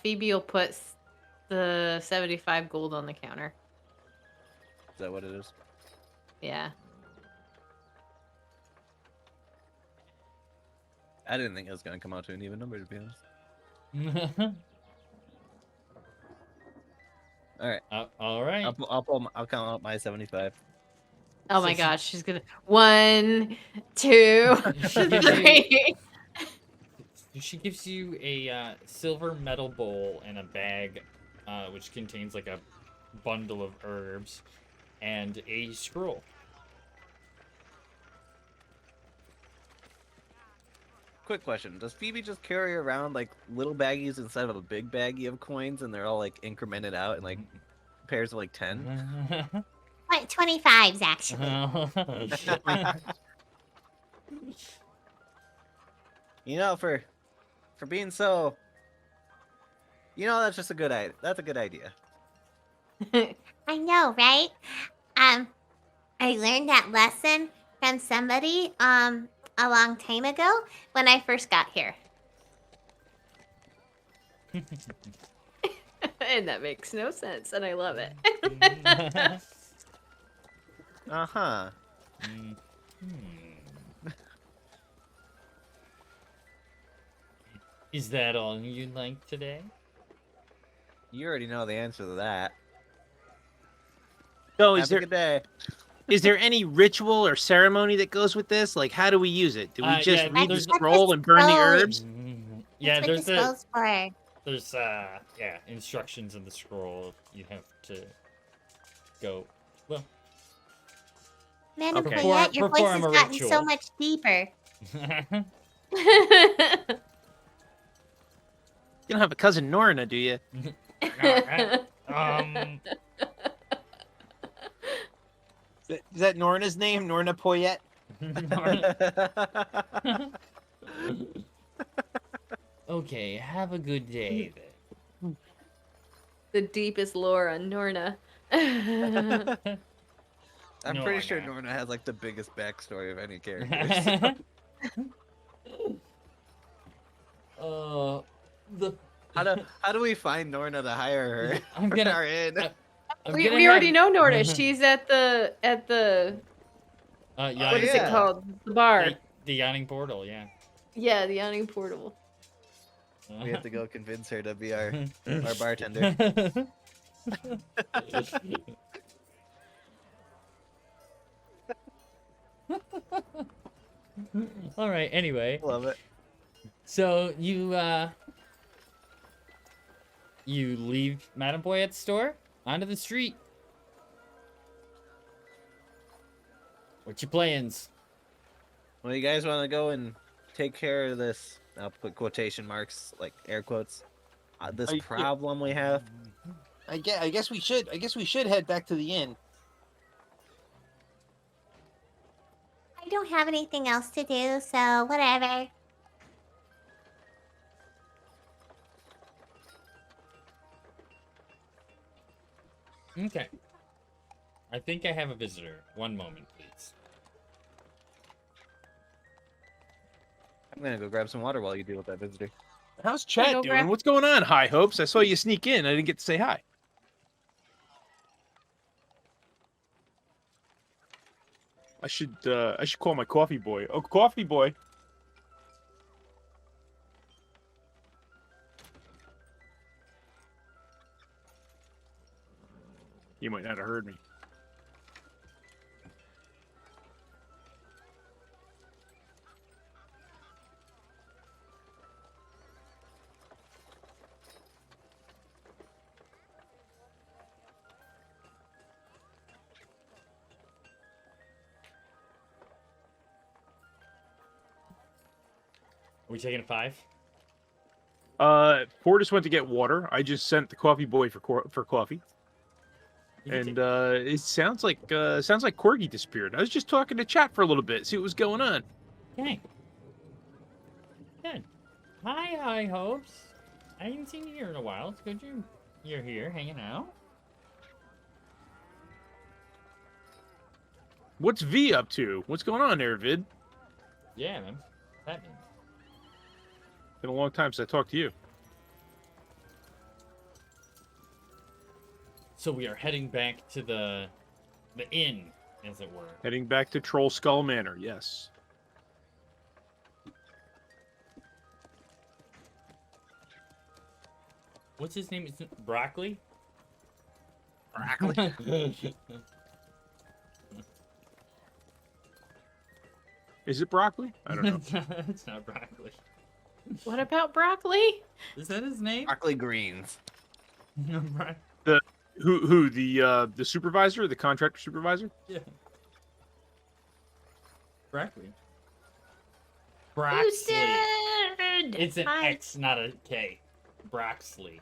Phoebe will put the 75 gold on the counter. Is that what it is? Yeah. I didn't think it was gonna come out to an even number, to be honest. All right, All right. I'll count out my 75. Oh my So- gosh, she's gonna 1, 2, 3. She gives you a silver metal bowl and a bag, which contains like a bundle of herbs and a scroll. Quick question: does Phoebe just carry around like little baggies instead of a big baggie of coins, and they're all like incremented out in like pairs of like 10? 25s, actually. You know, for being so, that's just a good idea. That's a good idea. I know, right? I learned that lesson from somebody a long time ago when I first got here. And that makes no sense, and I love it. Uh-huh. Is that all you'd like today? You already know the answer to that. So Have a good day. is there any ritual or ceremony that goes with this? Like, how do we use it? Do we just Yeah, read the there's- scroll and burn the Scroll. herbs? Yeah, That's what there's the scroll's for. there's instructions in the scroll. You have to go. Well, Madam Okay. Poyette, your voice has Perform a gotten so ritual. much deeper. You don't have a cousin Norna, do you? Is that Norna's name? Norna Poyette? Okay, have a good day then. The deepest lore on Norna. I'm No, pretty I sure got- Norna has like the biggest backstory of any character. The How do we find Norna to hire her? I'm for gonna- our inn? I'm we gonna already have- know Norna. She's at the yeah, what is yeah. it called? The bar. the yawning portal, yeah. Yeah, the yawning portal. We have to go convince her to be our bartender. All right. Anyway, Love it. so you leave Madame Boyette's store onto the street. What's your plans? Well, you guys want to go and take care of this? I'll put quotation marks, like air quotes. This Yeah. problem we have. I guess we should. I guess we should head back to the inn. I don't have anything else to do, so whatever. Okay. I think I have a visitor. One moment, please. I'm gonna go grab some water while you deal with that visitor. How's Hey, chat go doing? grab- What's going on, High Hopes? I saw you sneak in. I didn't get to say hi. I should call my coffee boy. Oh, coffee boy. You might not have heard me. Are we taking a 5? Portis went to get water. I just sent the coffee boy for coffee. You can And take- it sounds like Corgi disappeared. I was just talking to chat for a little bit, see what was going on. Okay. Good. Hi, High Hopes. I haven't seen you here in a while. It's good you're here hanging out. What's V up to? What's going on there, Vid? Yeah, man. What's happening? Been a long time since I talked to you. So we are heading back to the inn, as it were. Heading back to Troll Skull Manor, yes. What's his name? Is it Broccoli? Broccoli. Is it broccoli? I don't know. It's not Broccoli. What about broccoli? Is that his name? Broccoli greens. Bro- Who the supervisor, the contractor supervisor? Yeah. Broccoli. Broxley. Boosted! It's an Hi. X, not a K. Broxley.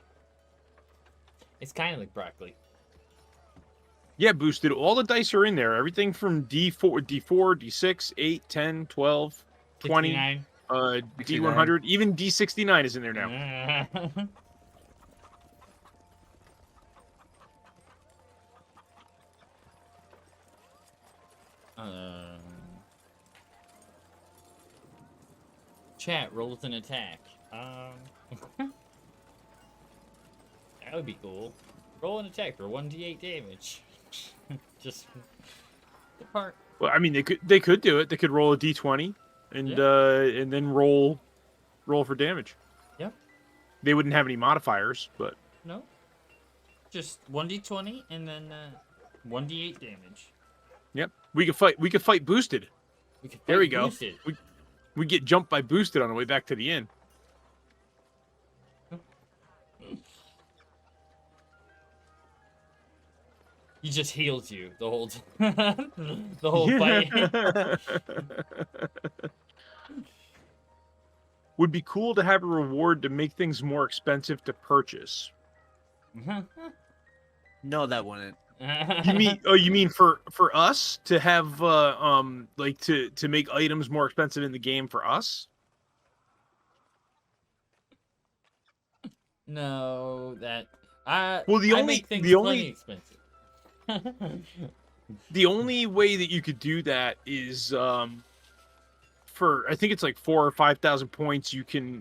It's kind of like broccoli. Yeah, boosted. All the dice are in there. Everything from D4, D6, 8, 10, 12, 20, 69. D100, even D69 is in there now. Chat rolls an attack. That would be cool. Roll an attack for 1d8 damage. Just the part. Well, I mean, they could do it. They could roll a D20 and then roll for damage. Yep. They wouldn't have any modifiers, but No. Just 1d20 and then 1d8 damage. yep. We could fight boosted. We could There we fight go. Boosted. We get jumped by boosted on the way back to the inn. He just heals you the whole the whole fight. Would be cool to have a reward to make things more expensive to purchase. No, that wouldn't. You mean for us to have like to make items more expensive in the game for us? No, that Well, the I only- make things the plenty only- expensive. The only way that you could do that is for I think it's like 4,000 or 5,000 points. You can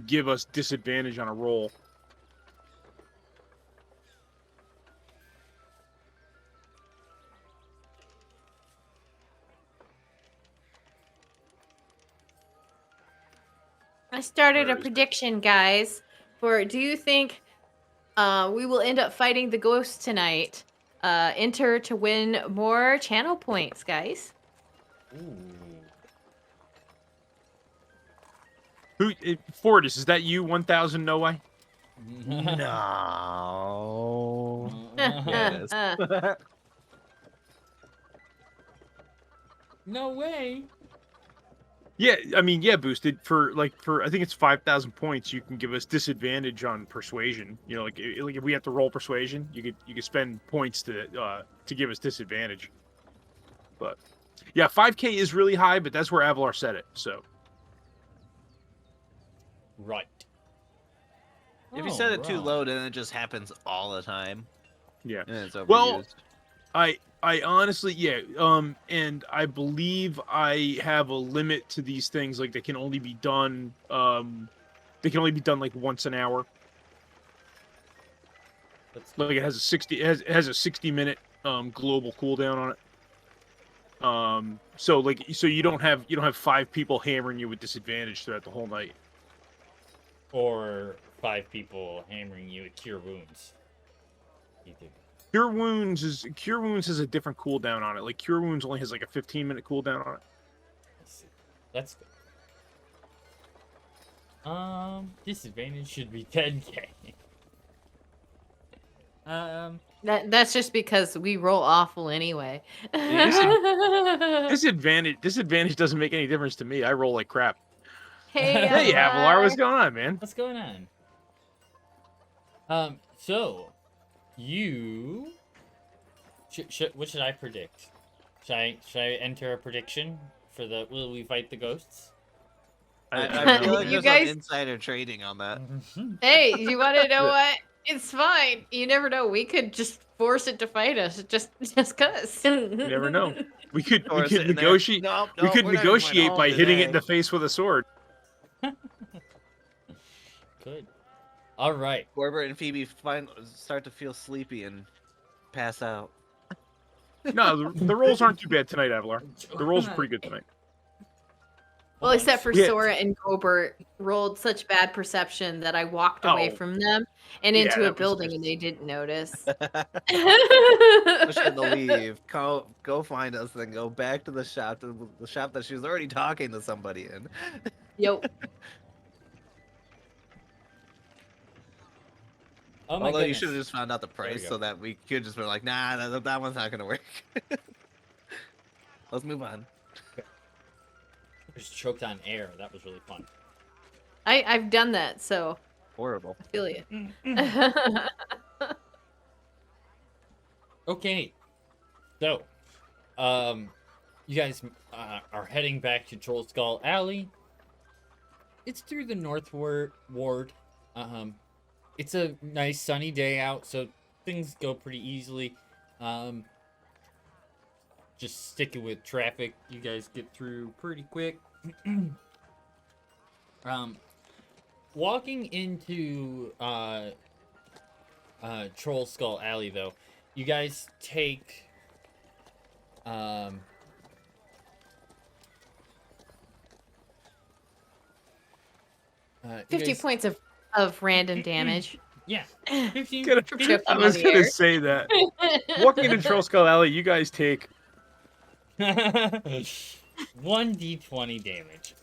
give us disadvantage on a roll. I started Where a is it? prediction, guys. Do you think we will end up fighting the ghost tonight? Enter to win more channel points, guys. Ooh. Fortis, is that you? 1,000 no way. No. Yeah, it is. No way. Yeah, I mean, yeah, boosted for I think it's 5,000 points. You can give us disadvantage on persuasion. You know, like if we have to roll persuasion, you could spend points to give us disadvantage. But yeah, 5K is really high, but that's where Avalar said it. So Right. If you set it too Alright. low, then it just happens all the time. Yeah. And it's overused. Well, I honestly, yeah, and I believe I have a limit to these things. Like they can only be done, like once an hour. Like it has a 60-minute global cooldown on it. So you don't have 5 people hammering you with disadvantage throughout the whole night. Or 5 people hammering you at cure wounds. Either. Cure Wounds has a different cooldown on it. Like Cure Wounds only has like a 15-minute cooldown on it. Let's see. That's good. Disadvantage should be 10k. That's just because we roll awful anyway. Disadvantage doesn't make any difference to me. I roll like crap. Hey, Hey, Avalar, what's going on, man? What's going on? So you what should I predict? Should I enter a prediction for the will we fight the ghosts? I feel like You there's guys- some insider trading on that. Hey, you want to know what? It's fine. You never know. We could just force it to fight us. Just cause. You never know. We could Or sitting there, negotiate. "Nope, We nope, could we're not going negotiate home by hitting it in today." the face with a sword. Good. All right. Corbett and Phoebe start to feel sleepy and pass out. No, the rolls aren't too bad tonight, Avalar. The rolls are pretty good tonight. Well, except for Yeah. Sora and Gobert rolled such bad perception that I walked away Oh. from them and Yeah, into that a was building just- and they didn't notice. Push them to leave. Go find us, then go back to the shop that she was already talking to somebody in. Yo, Oh my Although you goodness. should have just found out the price go. so that we could just be like, nah, that one's not gonna work. Let's move on. Just choked on air. That was really fun. I've done that, so Horrible. I feel you. Okay. So, you guys are heading back to Troll Skull Alley. It's through the North Ward. It's a nice sunny day out, so things go pretty easily. Just sticking with traffic, you guys get through pretty quick. Walking into Troll Skull Alley, though, you guys take you 50 guys- points of random damage. Yeah, 15. Gonna- Choke I on was the gonna air. say that. Walking into Troll Skull Alley, you guys take 1d20 damage.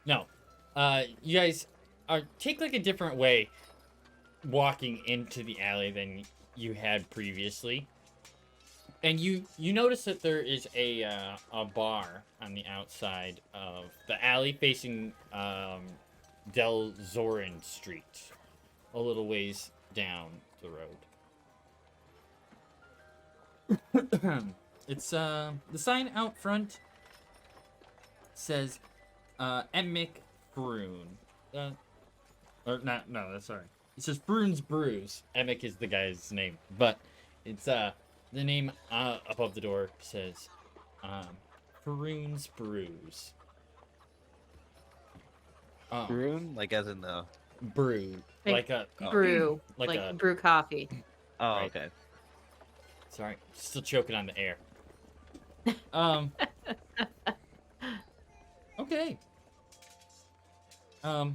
No. You guys take like a different way walking into the alley than you had previously. And you notice that there is a bar on the outside of the alley facing Del Zorin Street, a little ways down the road. It's the sign out front says Emic Brune. Or not, no, that's sorry. It says Brune's Brews. Emic is the guy's name, but it's the name above the door says Brune's Brews. Brune? Like as in the... Brew, like a Brew, like like a- brew coffee. Oh, Right. okay. Sorry, still choking on the air. Okay. I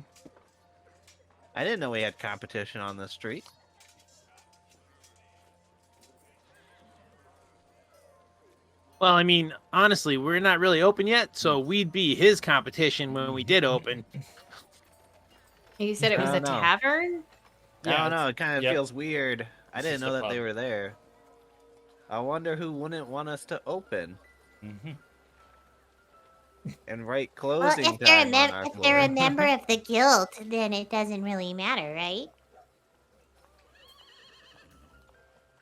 didn't know we had competition on the street. Well, I mean, honestly, we're not really open yet, so we'd be his competition when we did open. You said it was I a don't know. tavern? I Yeah, don't know. It kind of yep. feels weird. I It's didn't just know a that they pub. were there. I wonder who wouldn't want us to open Mm-hmm. and write Well, closing if they're, time on our if floor. they're a member of the guild, then it doesn't really matter, right?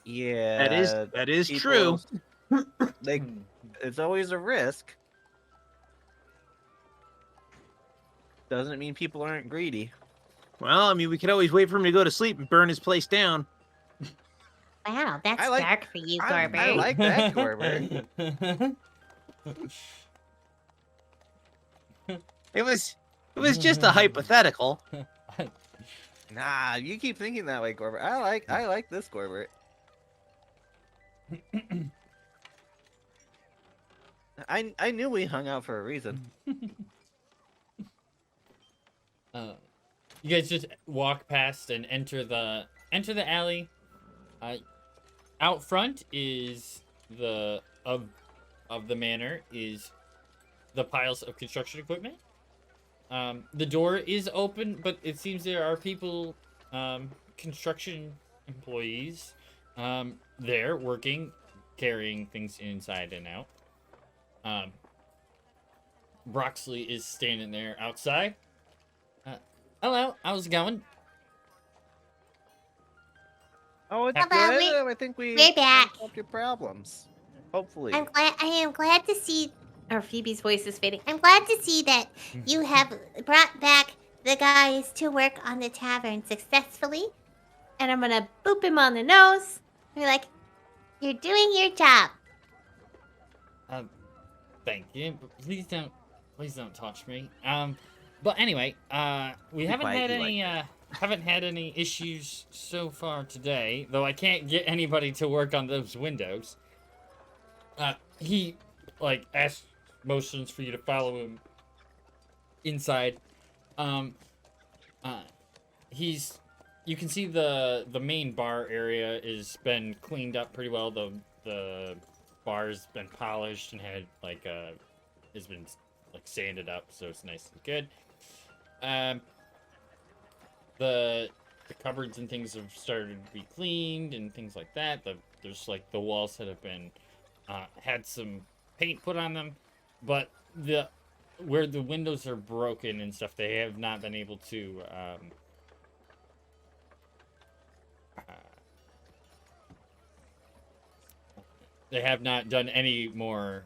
Yeah, that is true. people- They, it's always a risk. Doesn't mean people aren't greedy. Well, I mean, we could always wait for him to go to sleep and burn his place down. Wow, that's I like- dark for you, I Gorbert. like that, Gorbert. It was just a hypothetical. Nah, you keep thinking that way, Gorbert. I like this Gorbert. I knew we hung out for a reason. You guys just walk past and enter the alley. Out front is of the manor is the piles of construction equipment. The door is open, but it seems there are people, construction employees, there working, carrying things inside and out. Broxley is standing there outside. Hello, how's it going? Oh, it's Hello, good. I think we we're back. solved your problems. Hopefully. I am glad to see. Or Phoebe's voice is fading. I'm glad to see that you have brought back the guys to work on the tavern successfully. And I'm gonna boop him on the nose. We're like, you're doing your job. Thank you. But please don't touch me. But anyway, we haven't quiet, had you any haven't had any issues so far today, though I can't get anybody to work on those windows. He motions for you to follow him inside. You can see the main bar area has been cleaned up pretty well. The bar's been polished and has been sanded up, so it's nice and good. The cupboards and things have started to be cleaned and things like that. There's the walls that have been had some paint put on them, but where the windows are broken and stuff, they have not been able to they have not done any more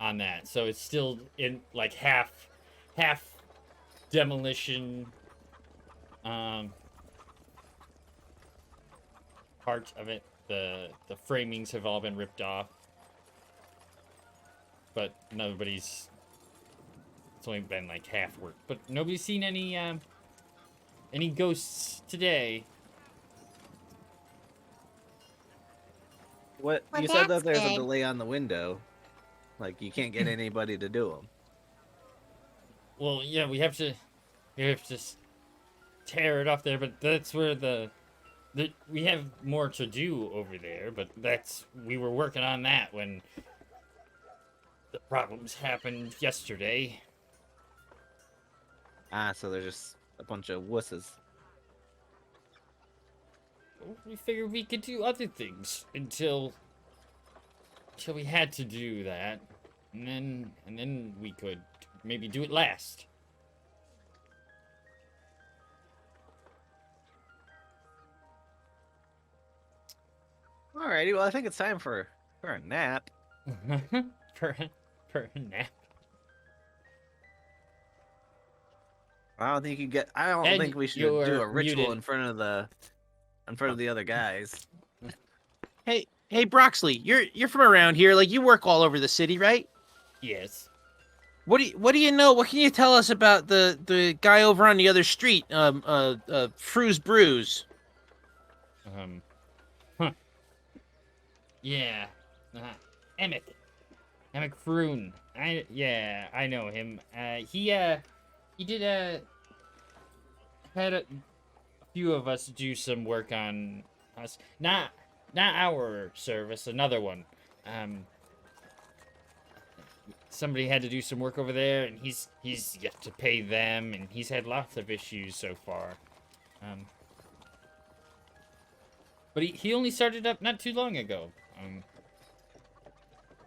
on that, so it's still in half demolition part of it. The framings have all been ripped off, but it's only been half work, but nobody's seen any ghosts today. What Well, you said that that's there's good. a delay on the window, you can't get anybody to do them. Well, yeah, we have to tear it off there, but that's where we have more to do over there, but we were working on that when the problems happened yesterday. Ah, so they're just a bunch of wusses. We figured we could do other things until we had to do that, and then we could maybe do it last. Alrighty, well I think it's time for a nap. for a nap. I don't think you get. I don't And think we should you're do a ritual muted. in front of the other guys. Hey, Broxley, you're from around here. You work all over the city, right? Yes. What do you know? What can you tell us about the guy over on the other street, Fru's Brews? Yeah. Emmett Froon. I know him. He did had a few of us do some work on us. Not our service, another one. Somebody had to do some work over there, and he's yet to pay them, and he's had lots of issues so far. But he only started up not too long ago.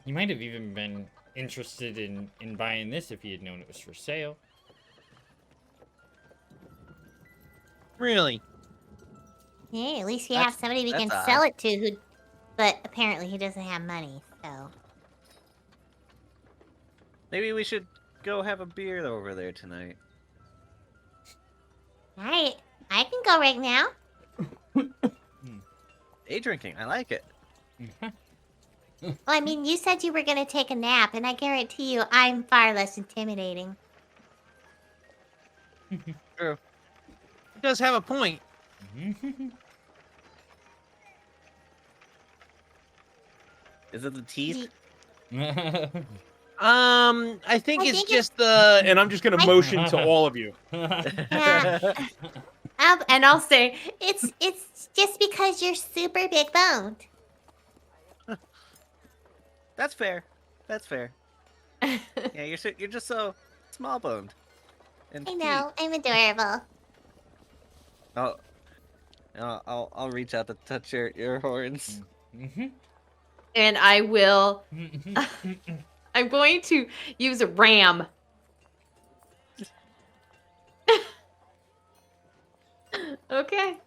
He might have even been interested in buying this if he had known it was for sale. Really? Yeah, at least we That's- have somebody we can that's sell odd. it to. But apparently he doesn't have money, so. Maybe we should go have a beer over there tonight. Alright, I can go right now. A drinking. I like it. Well, I mean, you said you were going to take a nap, and I guarantee you I'm far less intimidating. True. He does have a point. Is it the teeth? I think I it's think just the. And I'm just gonna motion to all of you. Yeah. And I'll say, it's just because you're super big boned. That's fair. That's fair. Yeah, you're just so small boned. And I know, I'm adorable. I'll reach out to touch your horns. And I will. I'm going to use a ram. Okay.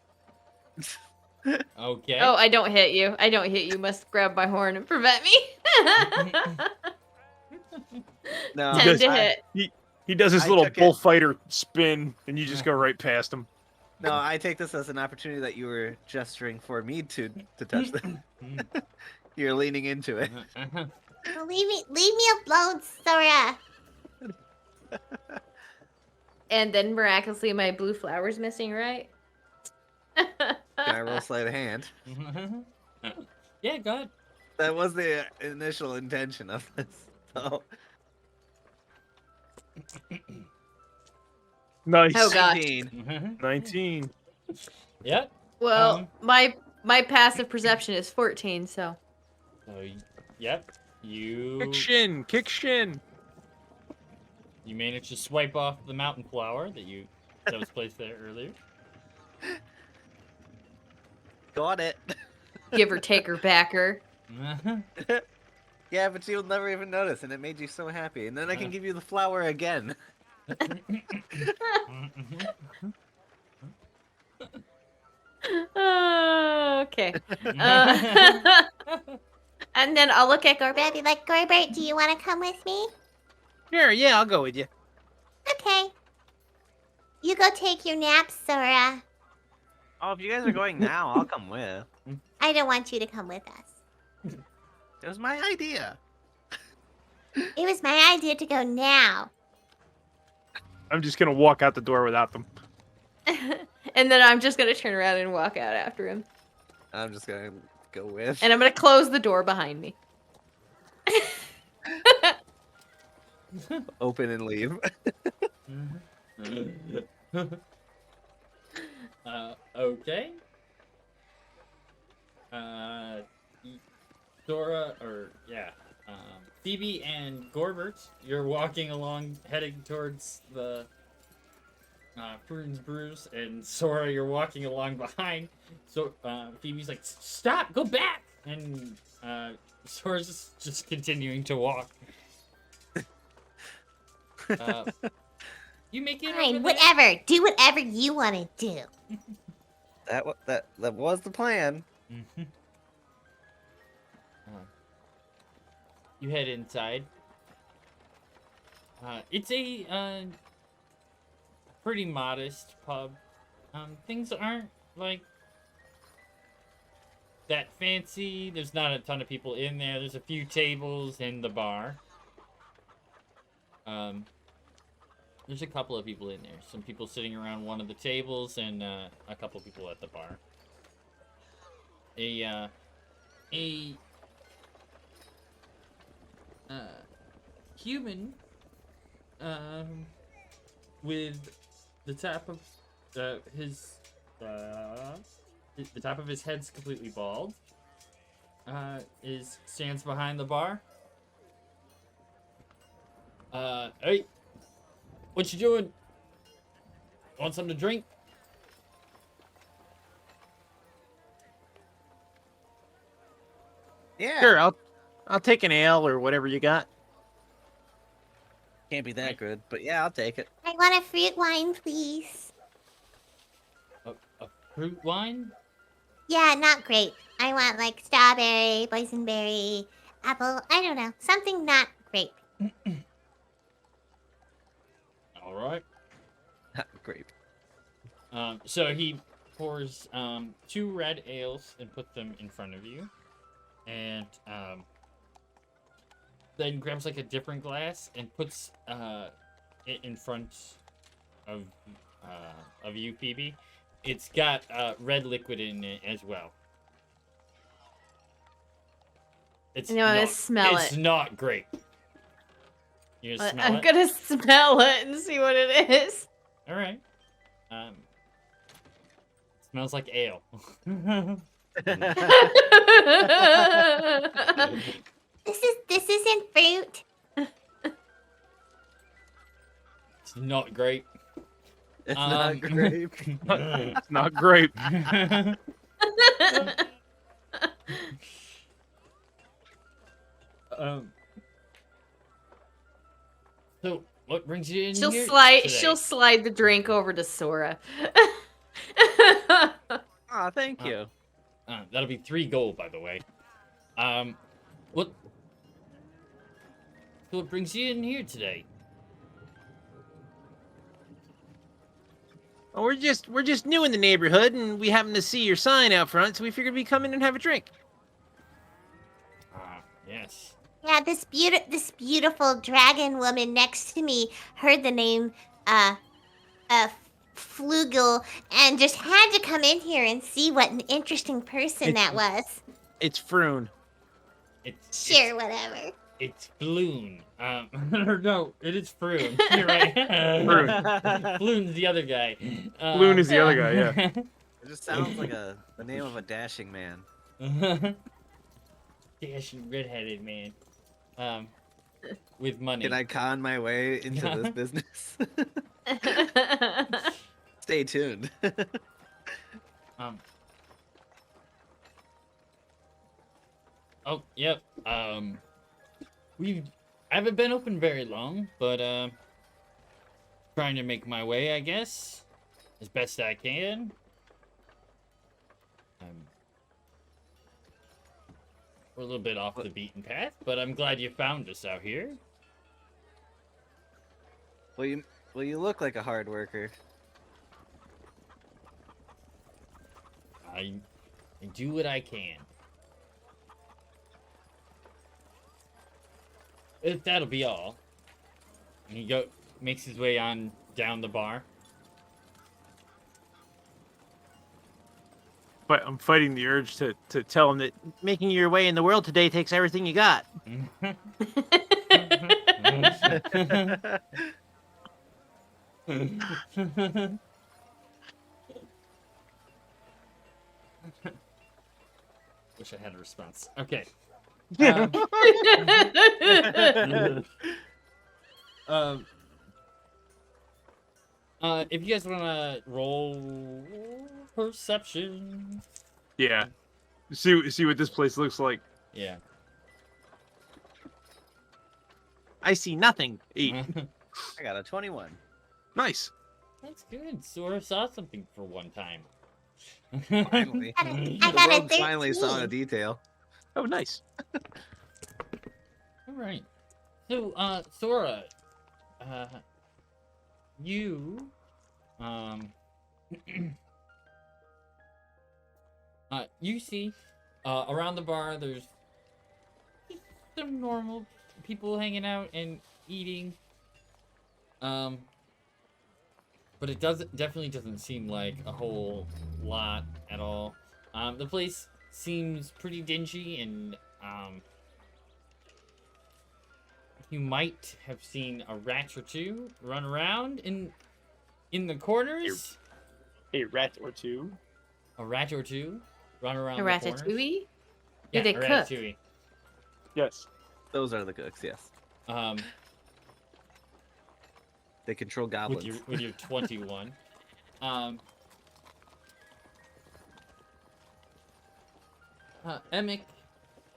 Okay. Oh, I don't hit you. I don't hit you. Must grab my horn and prevent me. No, 10 to I- hit. He does his I little took it. bullfighter spin, and you just go right past him. No, I take this as an opportunity that you were gesturing for me to touch them. You're leaning into it. Oh, leave me alone, Sora. And then miraculously, my blue flower's missing, right? Can I roll sleight of hand? Yeah, go ahead. That was the initial intention of this. So, Nice. Oh, God. 19. 19. Yep. Well, my passive perception is 14, so. So, yep. Kick shin. Kick shin. You managed to swipe off the mountain flower that was placed there earlier. Got it. Give her, take her, back her. Yeah, but you'll never even notice, and it made you so happy. And then I can give you the flower again. Okay. And then I'll look at Gorbert and be like, Gorbert, do you want to come with me? Sure, yeah, I'll go with you. Okay. You go take your nap, Sora. Oh, if you guys are going now, I'll come with. I don't want you to come with us. It was my idea. It was my idea to go now. I'm just gonna walk out the door without them. And then I'm just gonna turn around and walk out after him. I'm just gonna go with. And I'm gonna close the door behind me. Open and leave. Okay. Dora, Phoebe and Gorbert, you're walking along, heading towards the Pruden's Brews, and Sora, you're walking along behind. So Phoebe's like, "Stop! Go back!" And Sora's just continuing to walk. You make it. over Fine, there? whatever. Do whatever you want to do. That was the plan. You head inside. It's a pretty modest pub. Things aren't like that fancy. There's not a ton of people in there. There's a few tables in the bar. There's a couple of people in there. Some people sitting around one of the tables and a couple of people at the bar. A human with the top of his the top of his head's completely bald stands behind the bar. Hey, what you doing? Want something to drink? Yeah. Sure, I'll take an ale or whatever you got. Can't be that good, but yeah, I'll take it. I want a fruit wine, please. A fruit wine? Yeah, not grape. I want like strawberry, boysenberry, apple. I don't know. Something not grape. All right. Great. So he pours 2 red ales and puts them in front of you, and then grabs like a different glass and puts it in front of you, Phoebe. It's got red liquid in it as well. It's I know, I'm gonna smell It's it. not great. You gonna smell I'm it? gonna smell it and see what it is. All right. Smells like ale. This isn't fruit. It's not great. It's not grape. It's not great. So what brings you in She'll here slide. today? She'll slide the drink over to Sora. Aw, thank you. That'll be 3 gold, by the way. What? So what brings you in here today? Well, we're just new in the neighborhood, and we happened to see your sign out front, so we figured we'd come in and have a drink. Yes. Yeah, this beautiful dragon woman next to me heard the name Flugel and just had to come in here and see what an interesting person that was. It's Froon. Sure, whatever. It's Floon. No, it is Froon. You're right. Froon. Floon's the other guy. Loon is the other guy, yeah. It just sounds like the name of a dashing man. Dashing redheaded man. With money. Can I con my way into this business? Stay tuned. Oh, yep. I haven't been open very long, but trying to make my way, I guess, as best I can. We're a little bit off the beaten path, but I'm glad you found us out here. Well, you look like a hard worker. I do what I can. That'll be all. And he makes his way on down the bar. But I'm fighting the urge to tell him that Making your way in the world today takes everything you got. Wish I had a response. Okay. If you guys want to roll perception. yeah. See what this place looks like. Yeah. I see nothing. 8. I got a 21. Nice. That's good. Sora saw something for one time. Finally. I The got a rogue finally saw a 13. detail. Oh, nice. All right. So, Sora, you, you see, around the bar, there's just some normal people hanging out and eating. But it definitely doesn't seem like a whole lot at all. The place seems pretty dingy, and you might have seen a rat or two run around in the corners. A rat or two. A rat or two run around A the corners. ratatouille? Yeah, Do they a cook? ratatouille. Yes. Those are the cooks, yes. They control goblins. With your 21. Emic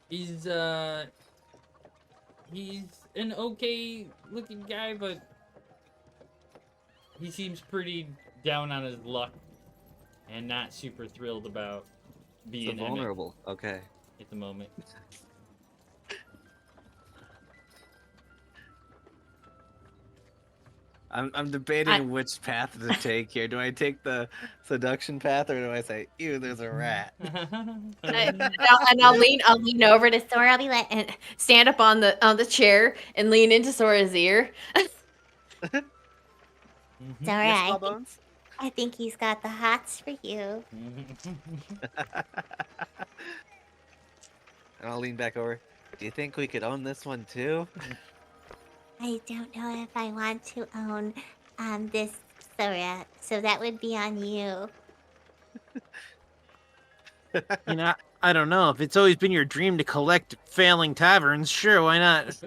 is he's an okay looking guy, but he seems pretty down on his luck and not super thrilled about So being Emic vulnerable. Okay. at the moment. I'm debating which path to take here. Do I take the seduction path, or do I say, "Ew, there's a rat"? I'll lean over to Sora. I'll be like, and stand up on the chair and lean into Sora's ear. Sora, Yes, Smallbones? I think he's got the hots for you. And I'll lean back over. Do you think we could own this one too? I don't know if I want to own this Sora, so that would be on you. You know, I don't know. If it's always been your dream to collect failing taverns, sure, why not?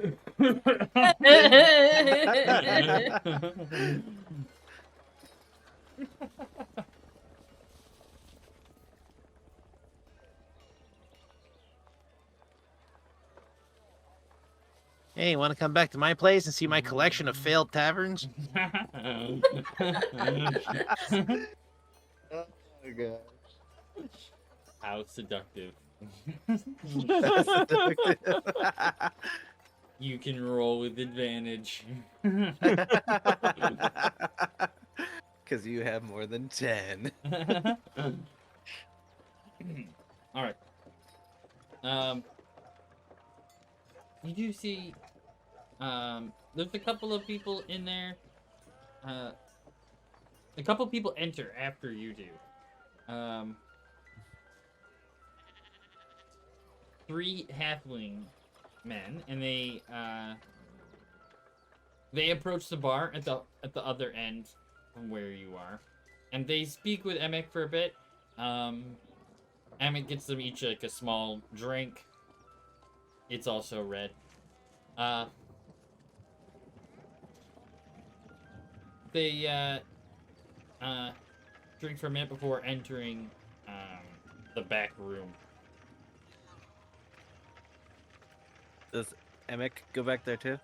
Hey, want to come back to my place and see my collection of failed taverns? Oh my gosh. How seductive. You can roll with advantage. Because you have more than 10. All right. You do see, there's a couple of people in there. A couple of people enter after you do. 3 halfling men, and they approach the bar at the other end from where you are, and they speak with Emic for a bit. Emic gets them each like a small drink. It's also red. They drink for a minute before entering the back room. Does Emic go back there too?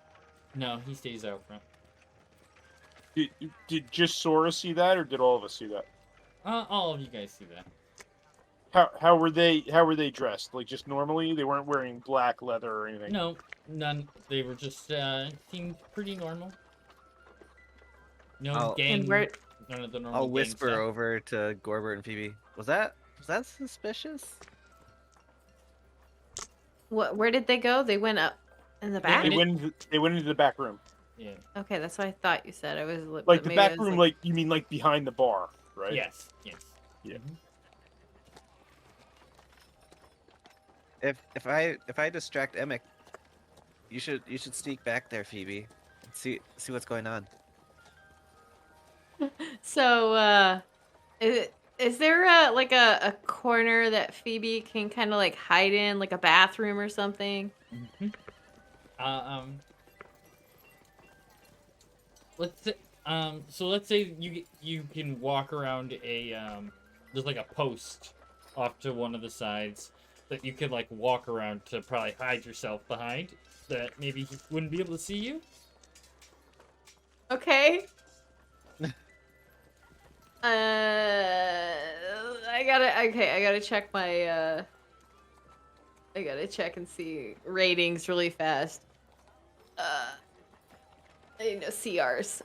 No, he stays out front. Did just Sora see that, or did all of us see that? All of you guys see that. How were they dressed? Like just normally? They weren't wearing black leather or anything. No, none. They were just seemed pretty normal. No gang. And we're None of the normal. I'll gang whisper stuff. over to Gorbert and Phoebe. Was that suspicious? where did they go? They went up in the back. They went into the back room. Yeah. Okay, that's what I thought you said. I was Like the maybe back I was room, like you mean like behind the bar, right? Yes. Yes. Yeah. If I distract Emic, you should sneak back there, Phoebe. And see what's going on. So, is there a corner that Phoebe can kind of like hide in, like a bathroom or something? Let's say, so let's say you can walk around there's like a post off to one of the sides that you could like walk around to probably hide yourself behind, that maybe he wouldn't be able to see you. Okay. I gotta check my I gotta check and see ratings really fast. I need no CRs.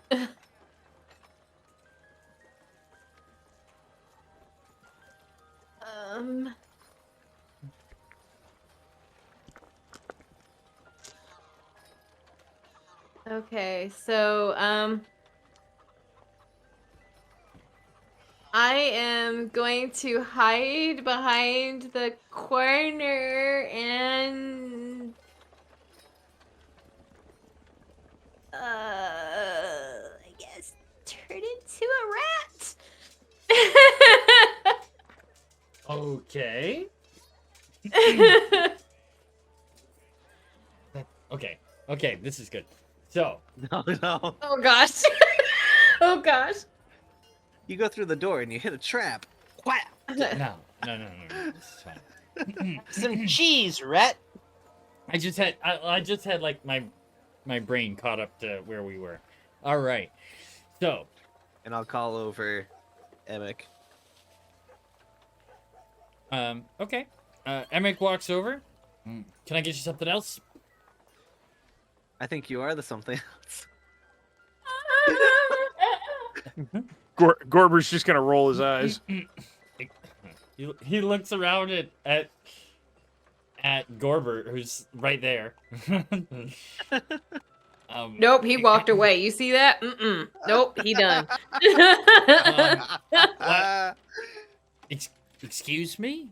Okay, so I am going to hide behind the corner and I guess turn into a rat. Okay. Okay, this is good. So, No. Oh gosh. Oh gosh. You go through the door and you hit a trap. Whap! no. This is fine. Some cheese, rat. I just had like my brain caught up to where we were. All right. So, And I'll call over Emic. okay. Emic walks over. Can I get you something else? I think you are the something else. Gorber's just gonna roll his eyes. He looks around at Gorber, who's right there. Nope, he walked away. You see that? Mm-mm. Nope, he done. What? Excuse me?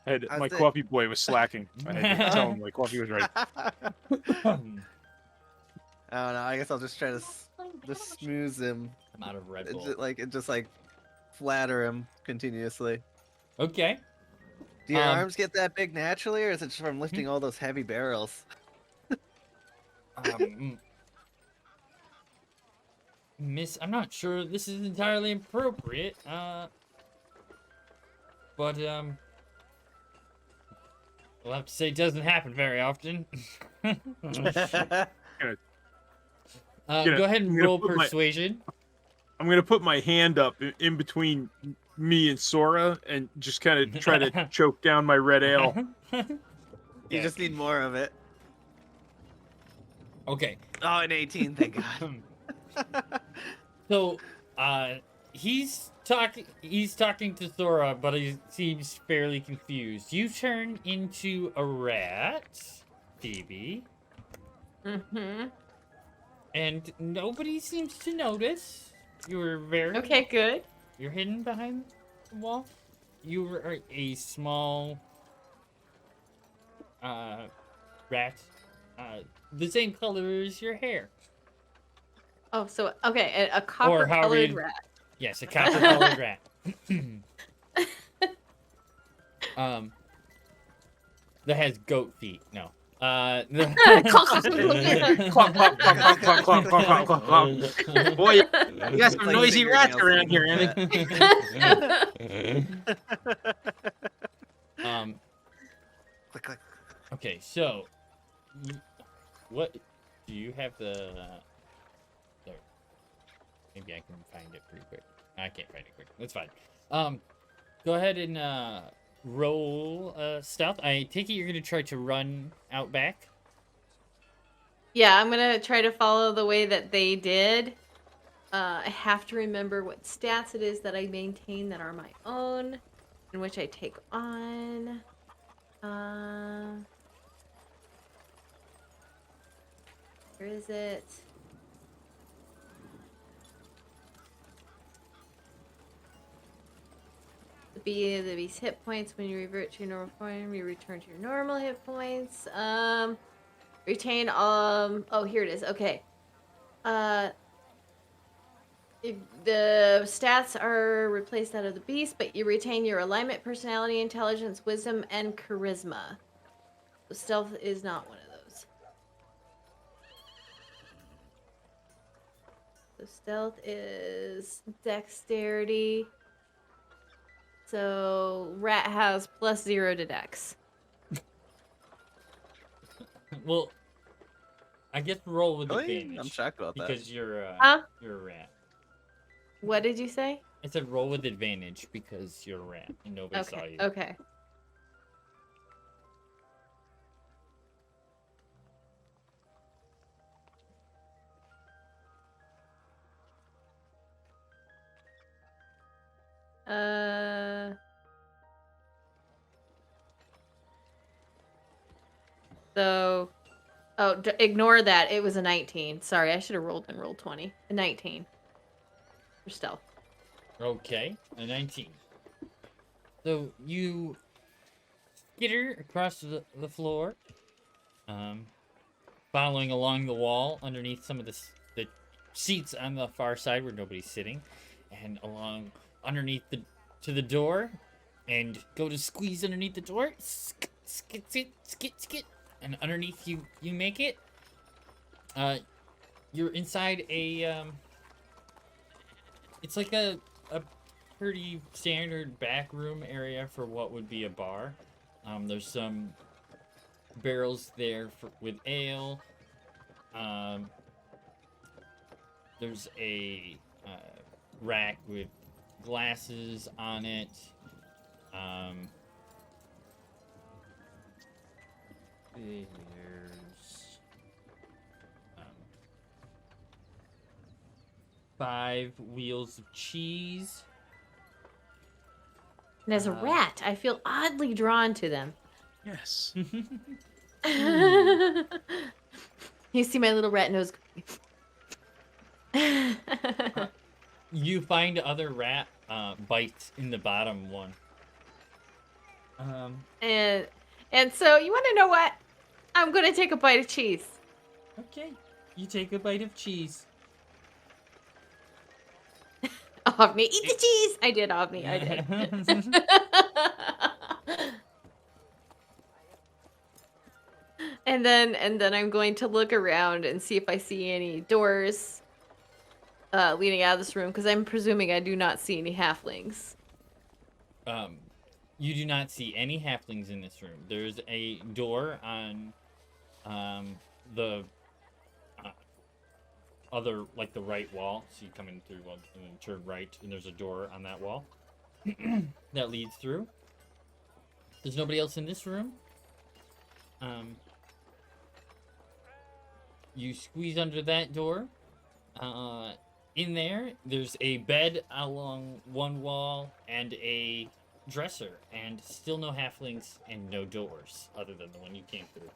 My think- coffee boy was slacking. I had to tell him my coffee was right. I don't know. I guess I'll just try to just smooth him. I'm out of Red And Bull. just like flatter him continuously. Okay. Do your Um, arms get that big naturally, or is it just from lifting all those heavy barrels? Miss, I'm not sure this is entirely appropriate. But we'll have to say it doesn't happen very often. Go ahead and I'm gonna roll put my- persuasion. I'm gonna put my hand up in between me and Sora and just kind of try to choke down my red ale. You just need more of it. Okay. Oh, an 18, thank God. So, he's talking to Sora, but he seems fairly confused. You turn into a rat, Phoebe, Mm-hmm. and nobody seems to notice. You were very Okay, good. You're hidden behind the wall. You were a small rat, the same color as your hair. Oh, so okay, a Or copper however colored you- rat. Yes, a copper-colored rat. That has goat feet. No. Clunk, clunk, clunk, clunk, clunk, clunk, clunk, clunk. Boy, you got It's some like noisy rats fingernails. around here, Emmett. Click, click. Okay, so what do you have the? There. Maybe I can find it pretty quick. I can't find it quick. That's fine. Go ahead and roll stealth. I take it you're gonna try to run out back. Yeah, I'm gonna try to follow the way that they did. I have to remember what stats it is that I maintain that are my own, and which I take on. Where is it? The beast hit points. When you revert to your normal form, you return to your normal hit points. Retain oh, here it is. Okay. The stats are replaced out of the beast, but you retain your alignment, personality, intelligence, wisdom, and charisma. So stealth is not one of those. So stealth is dexterity. So rat has +0 to dex. Well, I guess roll with Really? advantage. I'm shocked about that. Because you're Huh? you're a rat. What did you say? I said roll with advantage because you're a rat and nobody saw Okay. you. Okay. So, ignore that. It was a 19. Sorry, I should have rolled 20. A 19 for stealth. Okay, a 19. So you skitter across the floor, following along the wall underneath some of the seats on the far side where nobody's sitting, and along underneath to the door, and go to squeeze underneath the door. Skit, skit, skit, skit, skit, and underneath you make it. You're inside a it's like a pretty standard back room area for what would be a bar. There's some barrels there with ale. There's a rack with glasses on it. There's 5 wheels of cheese. And as a rat, I feel oddly drawn to them. Yes. You see my little rat nose. You find other rat bites in the bottom one. And so you want to know what? I'm gonna take a bite of cheese. Okay. You take a bite of cheese. Ovni, eat the cheese. I did, Ovni. I did. And then I'm going to look around and see if I see any doors leading out of this room, because I'm presuming I do not see any halflings. You do not see any halflings in this room. There's a door on the other, like the right wall. So you come in through one and then turn right, and there's a door on that wall that leads through. There's nobody else in this room. You squeeze under that door. In there, there's a bed along one wall and a dresser, and still no halflings and no doors other than the one you came through.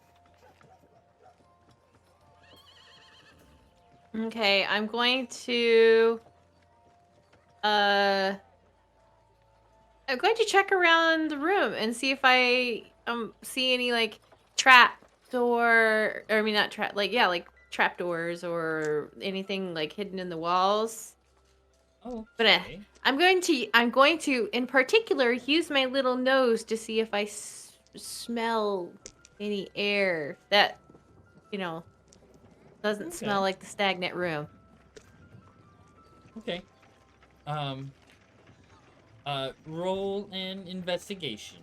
Okay, I'm going to check around the room and see if I see any like trap door, or I mean not trap, like like trap doors or anything like hidden in the walls. Oh, But okay. I'm going to in particular use my little nose to see if I smell any air that doesn't smell like the stagnant room. Okay. Roll an investigation.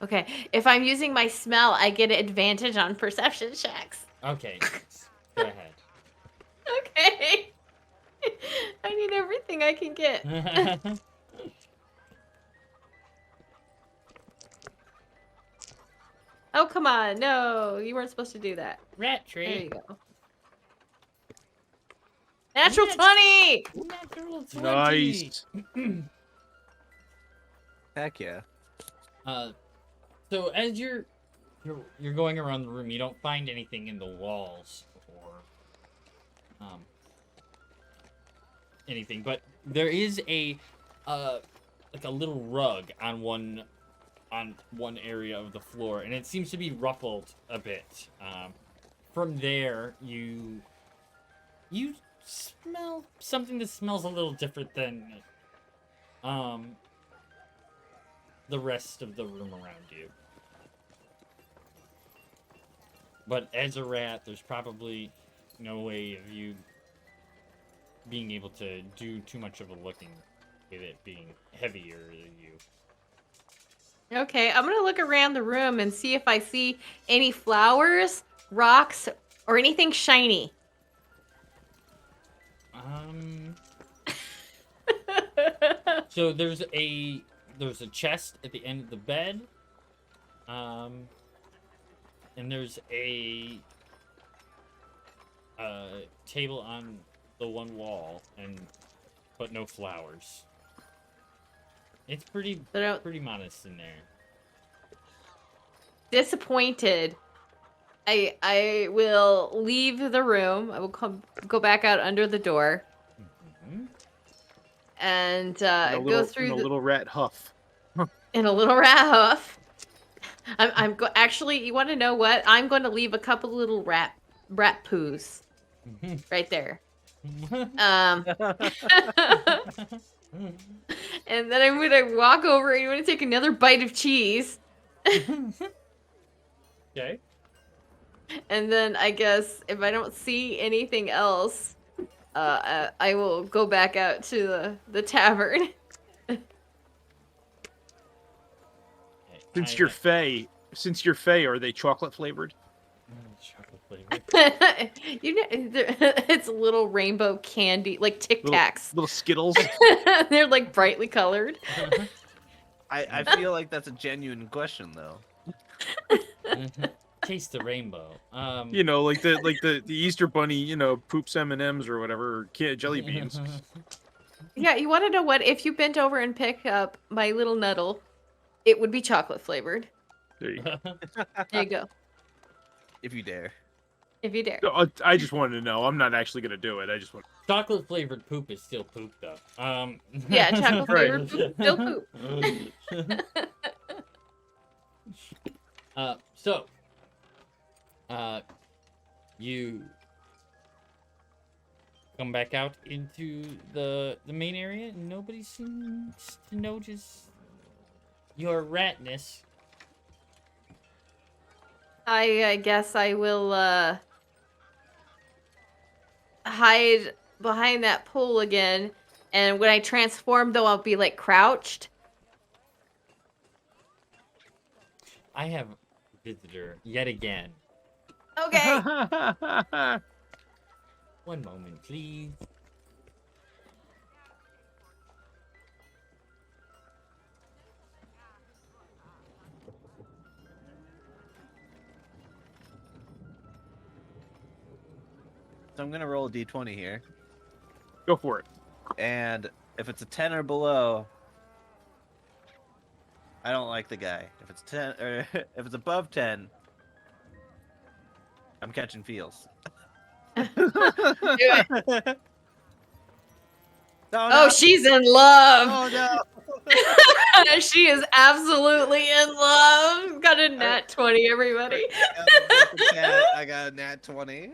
Okay, if I'm using my smell, I get an advantage on perception checks. Okay, go ahead. Okay. I need everything I can get. Oh, come on. No, you weren't supposed to do that. Rat There you tree. go. Natural 20! Natural 20. Nice. Heck yeah. So as you're going around the room, you don't find anything in the walls or anything, but there is a like a little rug on one area of the floor, and it seems to be ruffled a bit. From there, you smell something that smells a little different than the rest of the room around you. But as a rat, there's probably no way of you being able to do too much of a looking with it being heavier than you. Okay, I'm gonna look around the room and see if I see any flowers, rocks, or anything shiny. So there's a chest at the end of the bed. And there's a table on the one wall, but no flowers. It's pretty modest in there. Disappointed. I will leave the room. I will go back out under the door. Mm-hmm. And Go through in a little rat huff. in a little rat huff. Actually, you want to know what? I'm going to leave a couple little rat poos right there. And then I'm going to walk over and I'm going to take another bite of cheese. Okay. And then I guess if I don't see anything else, I will go back out to the tavern. Since you're Fey, are they chocolate flavored? Chocolate flavor. It's little rainbow candy, like Tic Tacs. Little Skittles. They're like brightly colored. I feel like that's a genuine question though. Chase the rainbow. You know, like the Easter Bunny, you know, poops M&Ms or whatever, or jelly beans. Yeah, you want to know what? If you bent over and pick up my little nuddle, it would be chocolate flavored. There you go. There you go. If you dare. If you dare. I just wanted to know. I'm not actually gonna do it. I just want. Chocolate flavored poop is still poop, though. Yeah, chocolate flavored poop, still poop. So, you come back out into the main area, and nobody seems to notice your ratness. I guess I will hide behind that pole again, and when I transform, though, I'll be like crouched. I have a visitor yet again. Okay. One moment, please. So I'm gonna roll a d20 here, Go for it. and if it's a 10 or below, I don't like the guy. If it's 10 or if it's above 10, I'm catching feels. Do it. No, Oh, no. she's in love. Oh no! She is absolutely in love. Got a nat 20, everybody. I got a nat 20.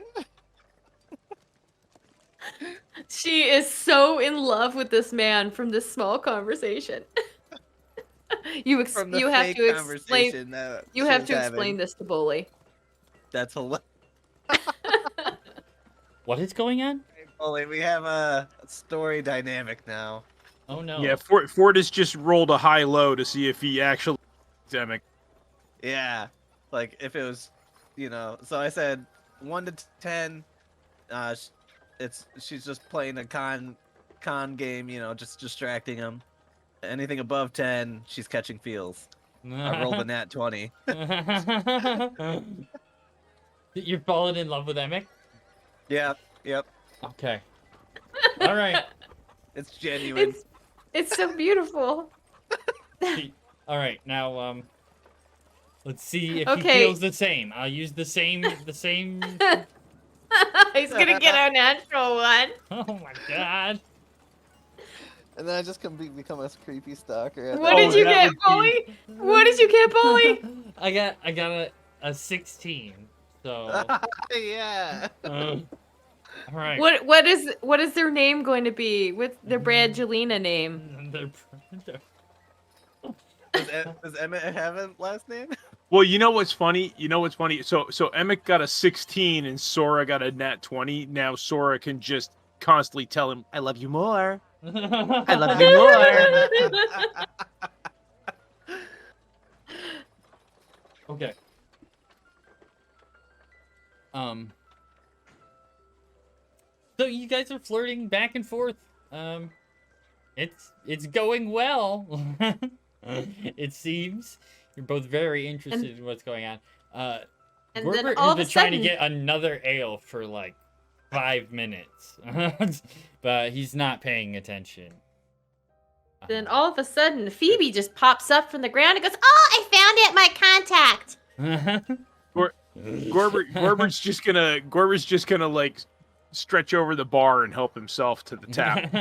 She is so in love with this man from this small conversation. You From the have fake to explain. conversation that You have she's to having. explain this to Bully. That's hilarious. What is going on? Bully, we have a story dynamic now. Oh no. Yeah, Ford has just rolled a high-low to see if he actually Emic. Yeah, like if it was, you know. So I said 1 to 10. She's just playing a con game, you know, just distracting him. Anything above 10, she's catching feels. I rolled a nat 20. You're falling in love with Emic? Yeah, yep, Okay. All right. it's genuine. It's so beautiful. All right. Now, let's see if he Okay. feels the same. I'll use the same. He's gonna get a natural one. Oh my god. And then I just become a creepy stalker. What did you that get, would be- Bully? What did you get, Bully? I got a 16. So. Yeah. All right. What is their name going to be? What's their Brangelina name? Does Emmett have a last name? Well, you know what's funny? So Emic got a 16 and Sora got a nat 20. Now Sora can just constantly tell him, "I love you more. I love you more." Okay. So you guys are flirting back and forth. It's going well. It seems you're both very interested in what's going on. And Gorbert then all has of been a trying to sudden, get another ale for like 5 minutes, but he's not paying attention. then all of a sudden, Phoebe just pops up from the ground and goes, Oh, I found it, my contact. Gorbert's just gonna like stretch over the bar and help himself to the tap.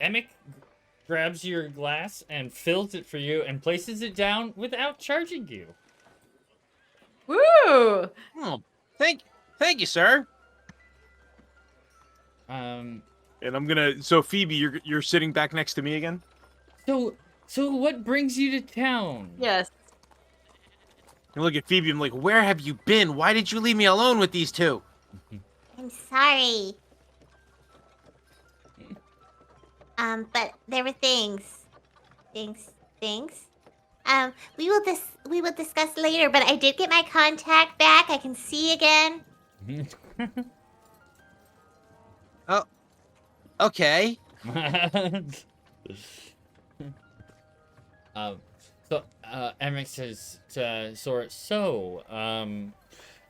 Emic grabs your glass and fills it for you and places it down without charging you. "Woo!" Oh, thank you, sir. Um. And I'm gonna. So Phoebe, you're sitting back next to me again. So what brings you to town? Yes. And look at Phoebe. I'm like, where have you been? Why did you leave me alone with these two? I'm sorry. But there were things. We will discuss later, but I did get my contact back. I can see again. Okay. Emmett says to Sora,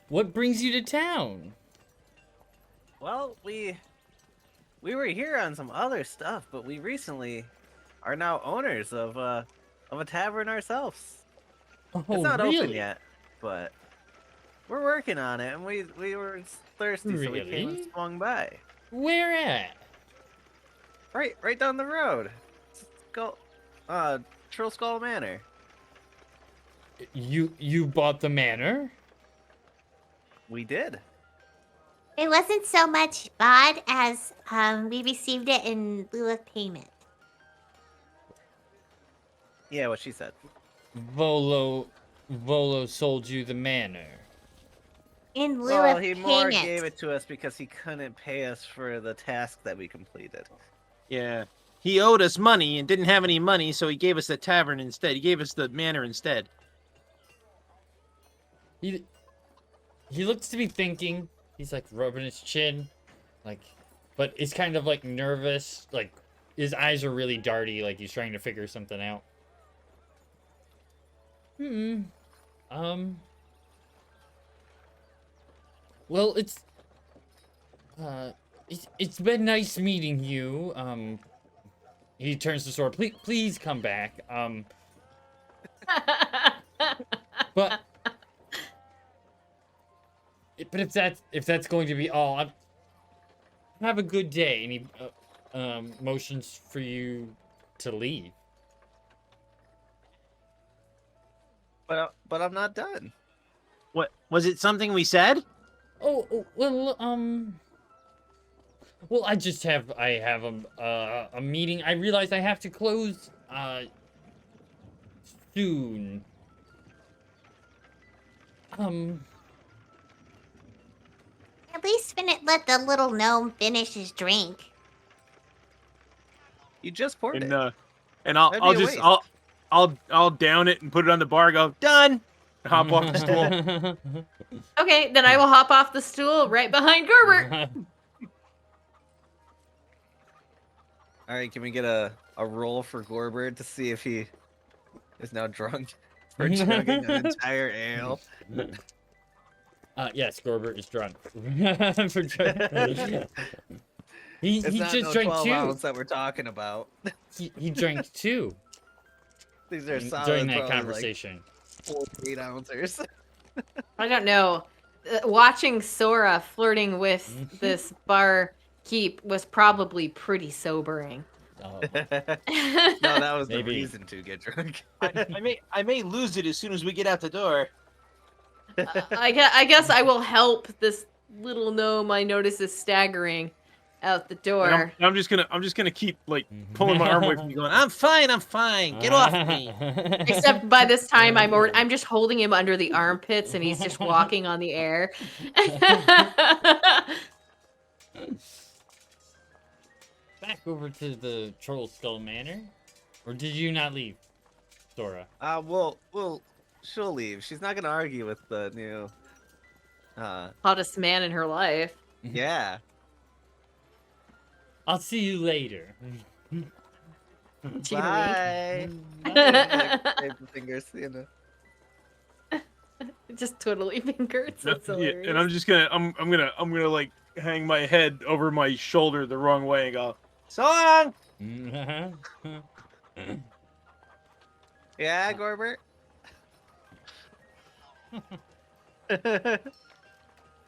what brings you to town? Well, we were here on some other stuff, but we recently are now owners of a tavern ourselves. Oh, It's not really? open yet, but we're working on it, and we were thirsty, so we came and Really? swung by. Where at? Right down the road. Troll Skull Manor. You bought the manor? We did. It wasn't so much bought as we received it in lieu of payment. Yeah, what she said. Volo sold you the manor. In lieu Well, of he payment. more gave it to us because he couldn't pay us for the task that we completed. Yeah. He owed us money and didn't have any money, so he gave us the tavern instead. He gave us the manor instead. He looks to be thinking. He's like rubbing his chin, but it's kind of like nervous. Like his eyes are really darty, like he's trying to figure something out. Well, it's been nice meeting you. He turns to Sora. Please come back. But if that's going to be all, have a good day. And he motions for you to leave. But I'm not done. What was it? Something we said? Oh well, I have a meeting. I realize I have to close soon. At least let the little gnome finish his drink. You just poured And it. and That'd I'll be a just waste. I'll down it and put it on the bar. Go done. And hop off the stool. Okay, then I will hop off the stool right behind Gerbert. All right, can we get a roll for Gorbert to see if he is now drunk for chugging an entire ale? Yes, Gorbert is drunk. he It's not just no drank 12 two. ounce that we're talking about. He drank two These are solid during that probably conversation. like 48 ounces. I don't know. Watching Sora flirting with this barkeep was probably pretty sobering. Oh. No, that was the Maybe. reason to get drunk. I may lose it as soon as we get out the door. I guess I will help this little gnome I notice is staggering out the door. And I'm just gonna keep like pulling my arm away from you, going, I'm fine. Get off me. Except by this time I'm just holding him under the armpits and he's just walking on the air. Back over to the Troll Skull Manor, or did you not leave, Sora? She'll leave. She's not gonna argue with the new. Hottest man in her life. Yeah. I'll see you later. Bye. Bye. Wave the fingers, you know. Just twiddly fingers. That's yeah, hilarious. and I'm gonna like hang my head over my shoulder the wrong way and go, So long. Yeah, Gorbert.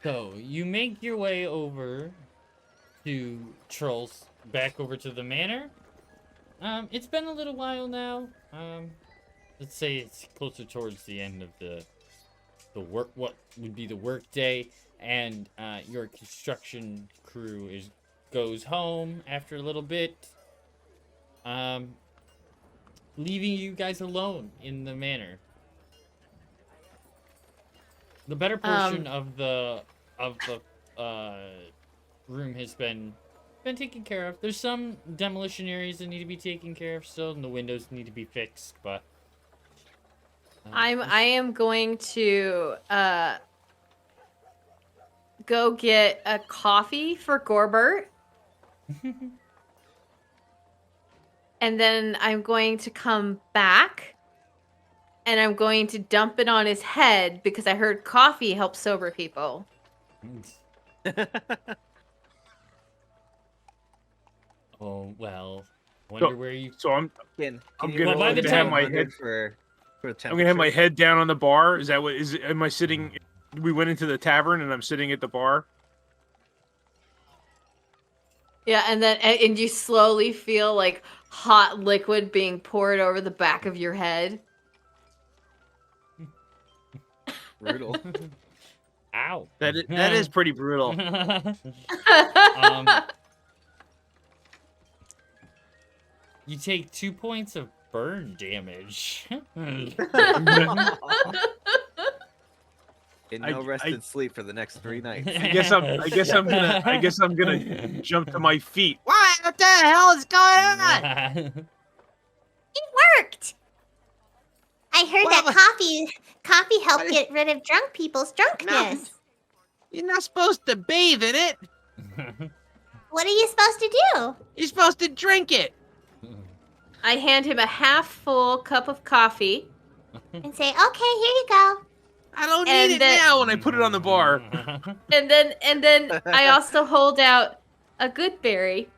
So you make your way over to back over to the manor. It's been a little while now. Let's say it's closer towards the end of the what would be the work day, and your construction crew goes home after a little bit, leaving you guys alone in the manor. The better portion of the room has been taken care of. There's some demolition areas that need to be taken care of still, and the windows need to be fixed, but I am going to go get a coffee for Gorbert. and then I'm going to come back, and I'm going to dump it on his head because I heard coffee helps sober people. Oh well. Wonder where you. So I'm Can I'm you gonna- roll by the a time- D100 for I'm gonna have my temperature? head down on the bar. Is that what is? Am I sitting? We went into the tavern and I'm sitting at the bar. Yeah, and you slowly feel like hot liquid being poured over the back of your head. Brutal. Ow. That is pretty brutal. You take 2 points of burn damage. And I- no rested sleep for the next 3 nights. I guess I'm gonna jump to my feet. What the hell is going on? It worked. I heard Well, that coffee helped what- get rid of drunk people's drunkenness. You're not supposed to bathe in it. What are you supposed to do? You're supposed to drink it. I hand him a half full cup of coffee. And say, okay, here you go. I don't And need it then- now. When I put it on the bar. And then I also hold out a good berry.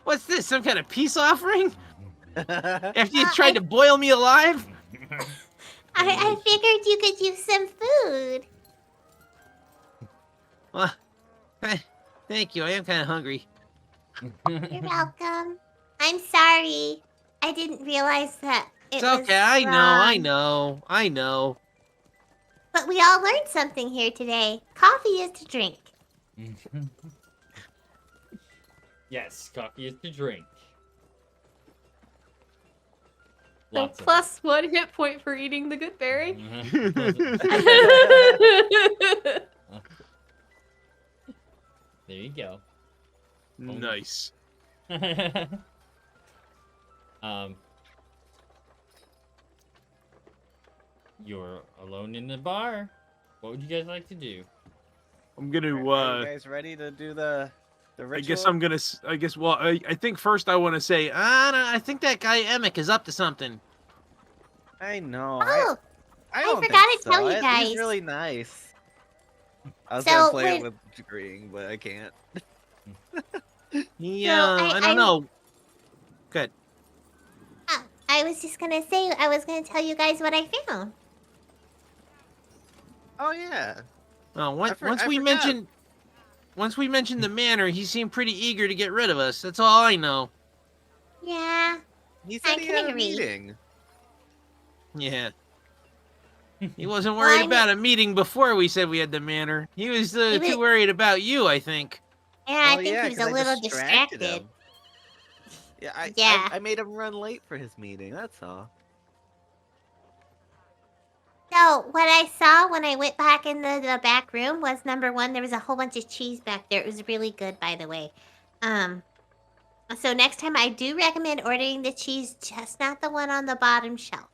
What's this? Some kind of peace offering? After you I- tried to boil me alive? I figured you could use some food. Well, thank you. I am kind of hungry. You're welcome. I'm sorry. I didn't realize that It's was okay. I wrong. know. But we all learned something here today. Coffee is to drink. Yes, coffee is to drink. So Lots of plus 1 hit point for eating the good berry. it. There you go. Nice. You're alone in the bar. What would you guys like to do? I'm gonna. Are you guys ready to do the ritual? I guess I'm gonna. I guess. Well, I think first I want to say. I think that guy Emic is up to something. I know. Oh, I don't forgot think to tell you so. guys. He's really nice. I was So, gonna play when- it with agreeing, but I can't. Yeah, I- I don't know. Good. I was just gonna say, I was gonna tell you guys what I found. Oh yeah. Once I we forgot. mentioned the manor, he seemed pretty eager to get rid of us. That's all I know. Yeah. He said I he can had a agree. meeting. Yeah. He wasn't Well, worried I about a meeting before we said we had the manor. He was He was- too worried about you, I think. Yeah, I Oh, think yeah, he was 'cause a I little distracted distracted. him. Yeah, Yeah. I made him run late for his meeting. That's all. So what I saw when I went back in the back room was number one, there was a whole bunch of cheese back there. It was really good, by the way. So next time I do recommend ordering the cheese, just not the one on the bottom shelf.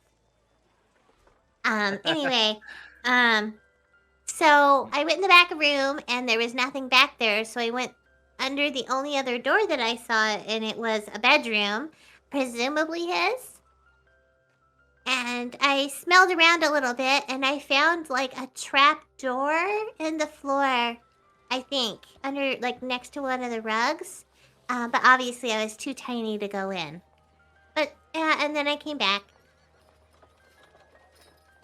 Anyway, so I went in the back room and there was nothing back there. So I went under the only other door that I saw, and it was a bedroom, presumably his. And I smelled around a little bit, and I found like a trap door in the floor, I think, under like next to one of the rugs. But obviously, I was too tiny to go in. But yeah, and then I came back,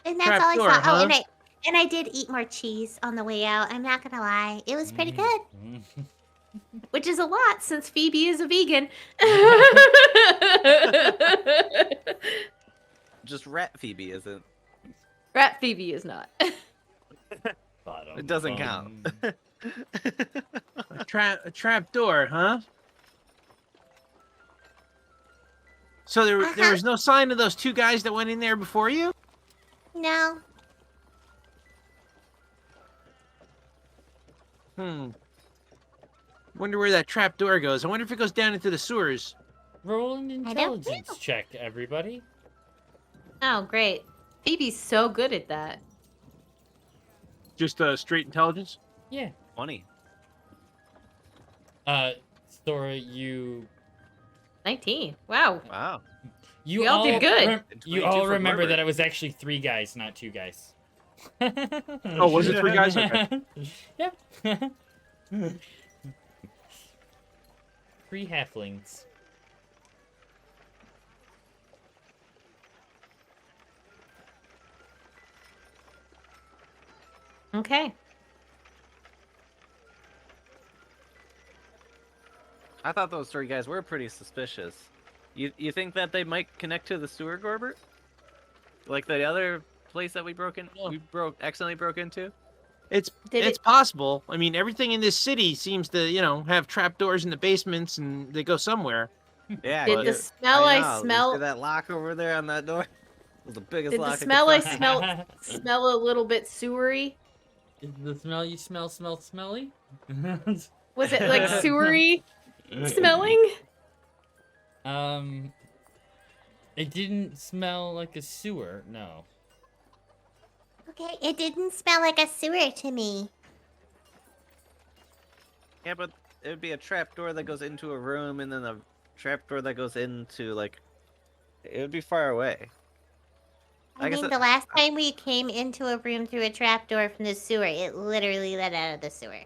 and that's all I Trapdoor, saw. huh? Oh, and I did eat more cheese on the way out. I'm not gonna lie, it was pretty good. Which is a lot since Phoebe is a vegan. Just Rat Phoebe isn't. Rat Phoebe is not. It doesn't count. A trap door, huh? So there Uh-huh. was no sign of those 2 guys that went in there before you? No, Wonder where that trap door goes. I wonder if it goes down into the sewers. Roll an I don't intelligence know. check, everybody. Oh, great. Phoebe's so good at that. just straight intelligence. Yeah. 20. Sora, you 19. Wow. Wow. you We all did good. And you 22 all for remember Norbert. that it was actually 3 guys, not 2 guys. Oh, was it 3 guys? Okay. Yeah. 3 halflings. Okay. I thought those 3 guys were pretty suspicious. You think that they might connect to the sewer, Gorbert? Like the other place that we accidentally broke into? It's Did it's possible. I mean, everything in this city seems to, have trapdoors in the basements and they go somewhere. Yeah. Did the smell I know. You smell see that lock over there on that door? It was the biggest Did the lock smell I I could find. smell a little bit sewery? Is the smell you smell smelly? Was it like sewery smelling? It didn't smell like a sewer, no. Okay, it didn't smell like a sewer to me. Yeah, but it would be a trapdoor that goes into a room and then a trapdoor that goes into, like... It would be far away. I guess mean, the last time we came into a room through a trapdoor from the sewer, it literally led out of the sewer.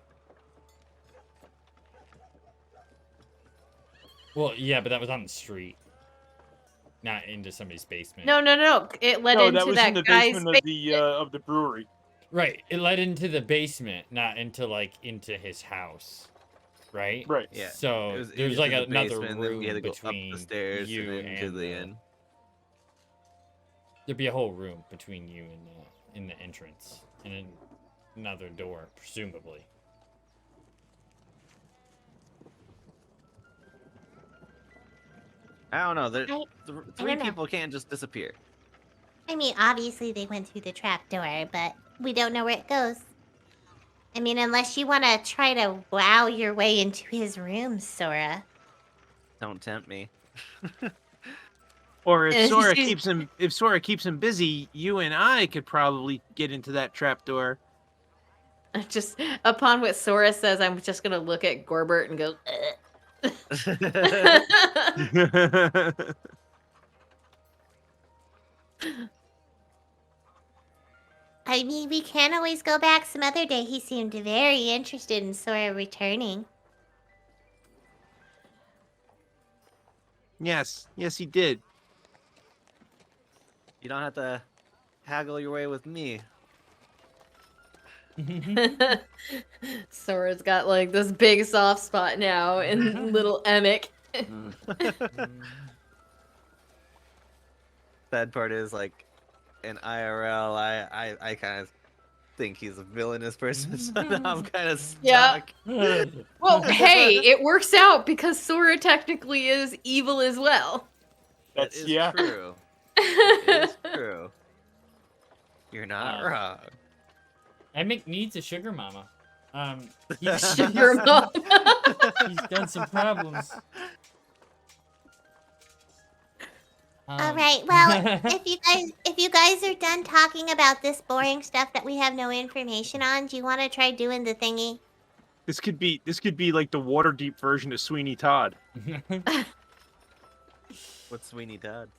Well, yeah, but that was on the street. Not into somebody's basement. No. It led No, into that was that in the guy's basement of the brewery. Right, it led into the basement, not into his house. Right? Right. Yeah. So It was there's into like the another basement, and then room we had to go between up the stairs you and into the inn. There'd be a whole room between you and in the entrance, and another door, presumably. I don't know. I 3 don't know. people can't just disappear. I mean, obviously they went through the trapdoor, but we don't know where it goes. I mean, unless you want to try to wow your way into his room, Sora. Don't tempt me. Or if And Sora she's- keeps him busy, you and I could probably get into that trapdoor. Just upon what Sora says, I'm just gonna look at Gorbert and go. I mean, we can always go back some other day. He seemed very interested in Sora returning. Yes, he did. You don't have to haggle your way with me. Sora's got like this big soft spot now in little Emic. Sad part is, like, in IRL, I kind of think he's a villainous person, so now I'm kind of stuck. Yeah. Well, hey, it works out because Sora technically is evil as well. That That's is yeah. true. It is true. You're not wrong. Emic needs a sugar mama. He's Sugar mom. got some problems. All right. Well, if you guys are done talking about this boring stuff that we have no information on, do you want to try doing the thingy? This could be like the Waterdeep version of Sweeney Todd. What's Sweeney Todd?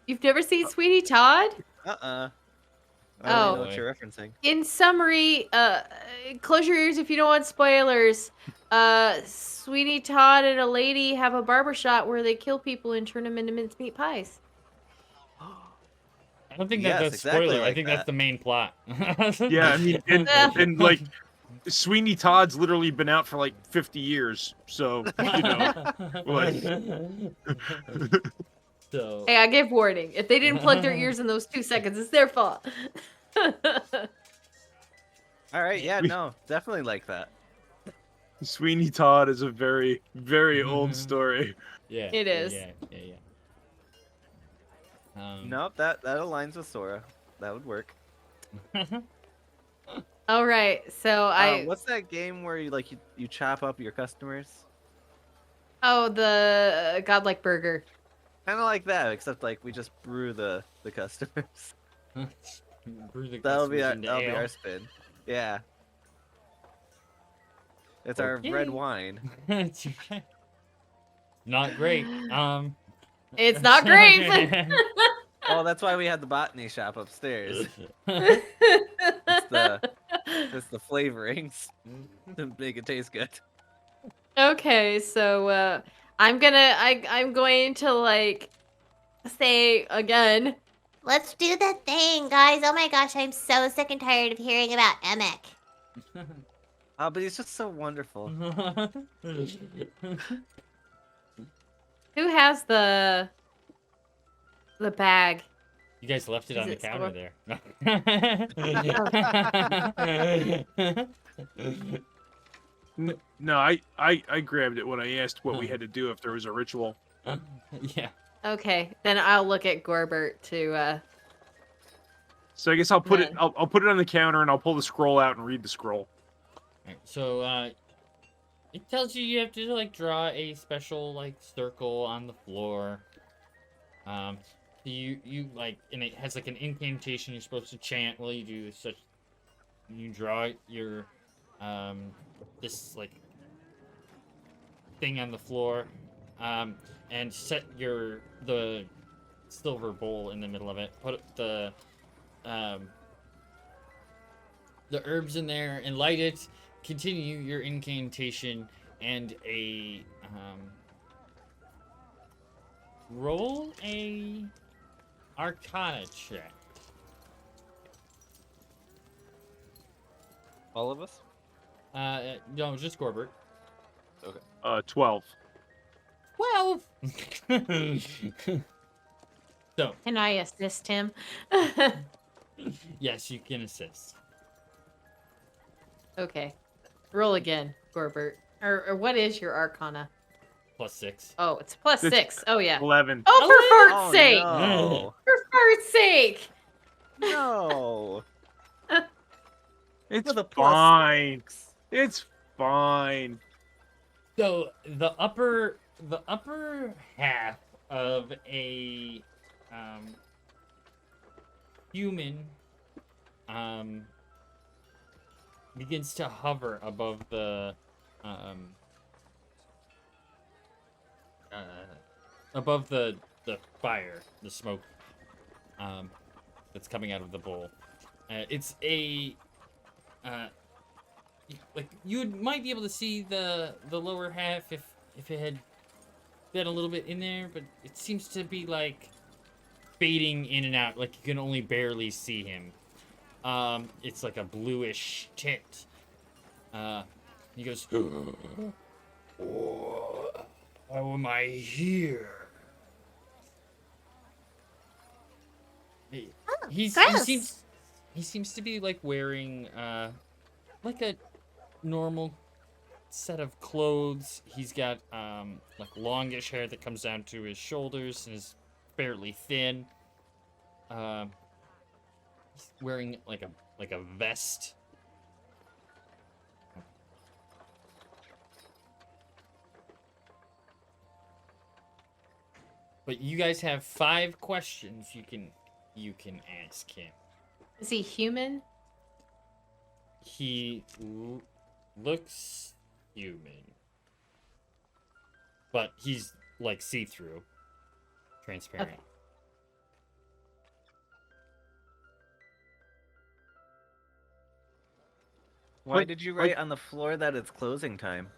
You've never seen Sweetie Todd? I don't Oh. know what you're referencing. In summary, close your ears if you don't want spoilers. Sweeney Todd and a lady have a barbershop where they kill people and turn them into mincemeat pies. I don't think Yes, that's a exactly spoiler. I like think that. that's the main plot. Yeah, I mean, and like Sweeney Todd's literally been out for like 50 years, so you know, like. So Hey, I give warning. If they didn't plug their ears in those 2 seconds, it's their fault. All right, yeah, no, definitely like that. Sweeney Todd is a very, very old story. yeah, It is. Yeah. Nope, that aligns with Sora. That would work. All right, so What's that game where you chop up your customers? the godlike burger. Kind of like that, except like we just brew the customers. Brew the That'll be customers into ale. our spin. Yeah. It's our red Okay. wine. Not great. It's not great. Oh, that's why we had the botany shop upstairs. But... It's the flavorings to make it taste good. Okay, so I'm going to like say again. Let's do the thing, guys. Oh my gosh, I'm so sick and tired of hearing about Emic. Oh, but he's just so wonderful. Who has the bag? You guys left it Is on the it counter there. No, I grabbed it when I asked what we had to do if there was a ritual. Yeah. Okay, then I'll look at Gorbert to So I guess I'll put it. Yeah. I'll put it on the counter and I'll pull the scroll out and read the scroll. Alright, so it tells you have to like draw a special like circle on the floor. You like, and it has like an incantation you're supposed to chant while you do such. You draw your this like thing on the floor, and set the silver bowl in the middle of it. Put the herbs in there and light it. Continue your incantation and roll a Arcana check. All of us? No, just Gorbert. 12. 12. So, can I assist him? yes, you can assist. Okay. Roll again, Gorbert. Or what is your Arcana? +6. Oh, it's +6. Oh yeah. 11. Oh, for fart's sake! No. For fart's sake! No. It's With a plus fine. 6. It's fine. So the upper half of a human begins to hover above the fire, the smoke that's coming out of the bowl. It's a like you might be able to see the lower half if it had been a little bit in there, but it seems to be like fading in and out, like you can only barely see him. It's like a bluish tint. He goes, how am I here? He gross. seems to be like wearing like a normal set of clothes. He's got like longish hair that comes down to his shoulders and is fairly thin. He's wearing like a vest. But you guys have 5 questions you can ask him. Is he human? He looks human, but he's like see-through, transparent. Okay. Why did you write on the floor that it's closing time?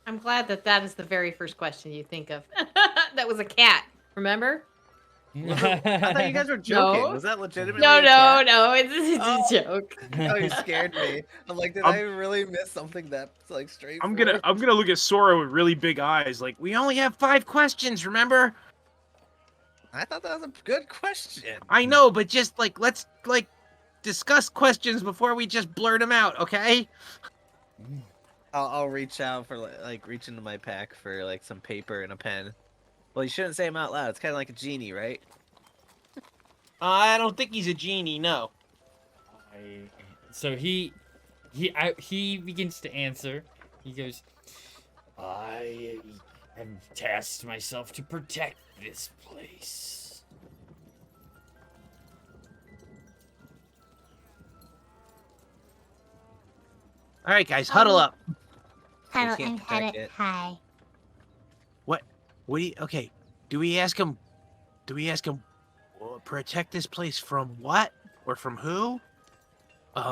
I'm glad that is the very first question you think of. That was a cat, remember? I thought you guys were joking. No. Was that legitimately No, a cat? it's Oh. a joke. Oh, you scared me. I'm like, did I'm- I really miss something that's like I'm straightforward? gonna look at Sora with really big eyes, like We only have 5 questions, remember? I thought that was a good question. I know, but just like let's like discuss questions before we just blurt them out, okay? I'll reach out for like reach into my pack for like some paper and a pen. Well, you shouldn't say them out loud. It's kind of like a genie, right? I don't think he's a genie, no. So he begins to answer. He goes, I have tasked myself to protect this place. All right, guys, huddle up. Huddle can't and protect huddle. it. Hi. Okay, do we ask him protect this place from what? Or from who? Like,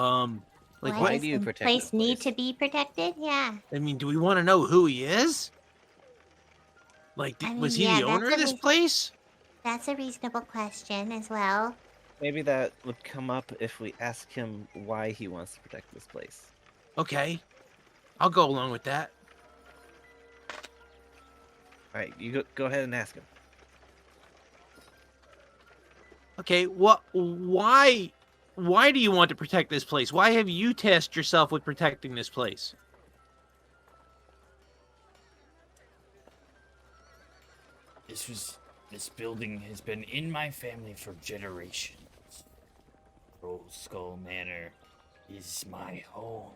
Why why does do you the protect place this need place? to be protected? Yeah. I mean, do we want to know who he is? Like, I was mean, he yeah, the owner of that's a this place? That's a reasonable question as well. Maybe that would come up if we ask him why he wants to protect this place. Okay, I'll go along with that. All right, you go ahead and ask him. Okay, why do you want to protect this place? Why have you tasked yourself with protecting this place? This building has been in my family for generations. Troll Skull Manor is my home.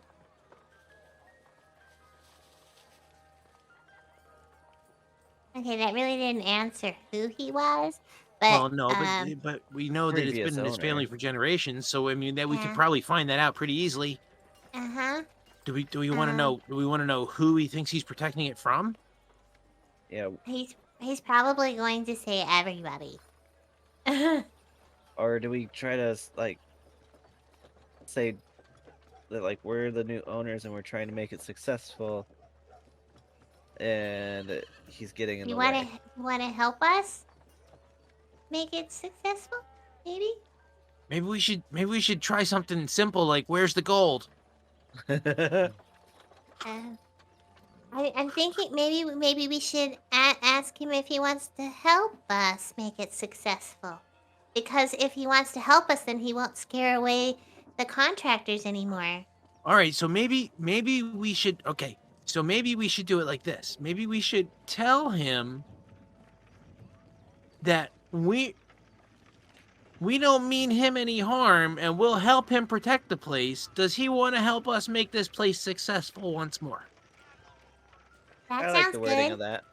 Okay, that really didn't answer who he was, but Well, no, but we know that it's previous been in his family owner. for generations, so I mean that we could Yeah. probably find that out pretty easily. uh-huh. Do we want to know? Do we want to know who he thinks he's protecting it from? Yeah, He's probably going to say everybody. or do we try to like say that like we're the new owners and we're trying to make it successful, and he's getting in You the wanna way? you wanna help us make it successful? Maybe? Maybe we should try something simple like where's the gold? I'm thinking maybe we should ask him if he wants to help us make it successful. Because if he wants to help us, then he won't scare away the contractors anymore. All right, so maybe we should okay. So maybe we should do it like this. Maybe we should tell him that we don't mean him any harm and we'll help him protect the place. Does he want to help us make this place successful once more? That I like sounds the wording good. of that.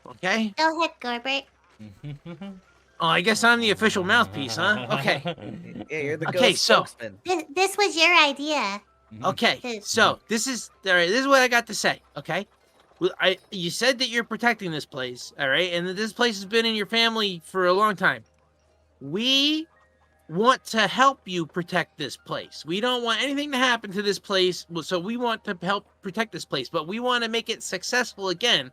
Okay? Go ahead, Gorbert. Oh, I guess I'm the official mouthpiece, huh? Okay. Yeah, you're the Okay, ghost so- spokesman. This was your idea. Okay. Dude. So, this is all right, this is what I got to say, okay? Well, you said that you're protecting this place, all right? And that this place has been in your family for a long time. We want to help you protect this place. We don't want anything to happen to this place, so we want to help protect this place, but we want to make it successful again.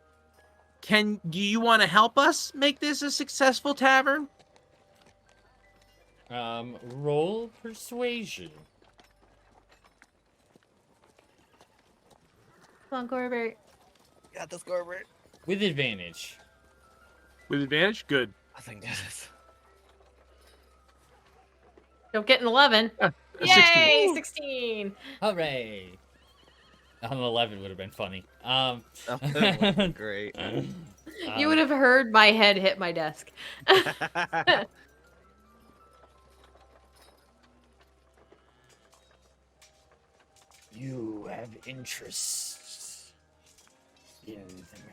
Do you want to help us make this a successful tavern? Roll persuasion. Come on, Gorbert. Got the scoreboard. With advantage. With advantage? Good. I think that is. Don't get an 11. A Yay! 16. Hooray! On 11 would have been funny. Oh, that would be great. You would have heard my head hit my desk. You have interests in them.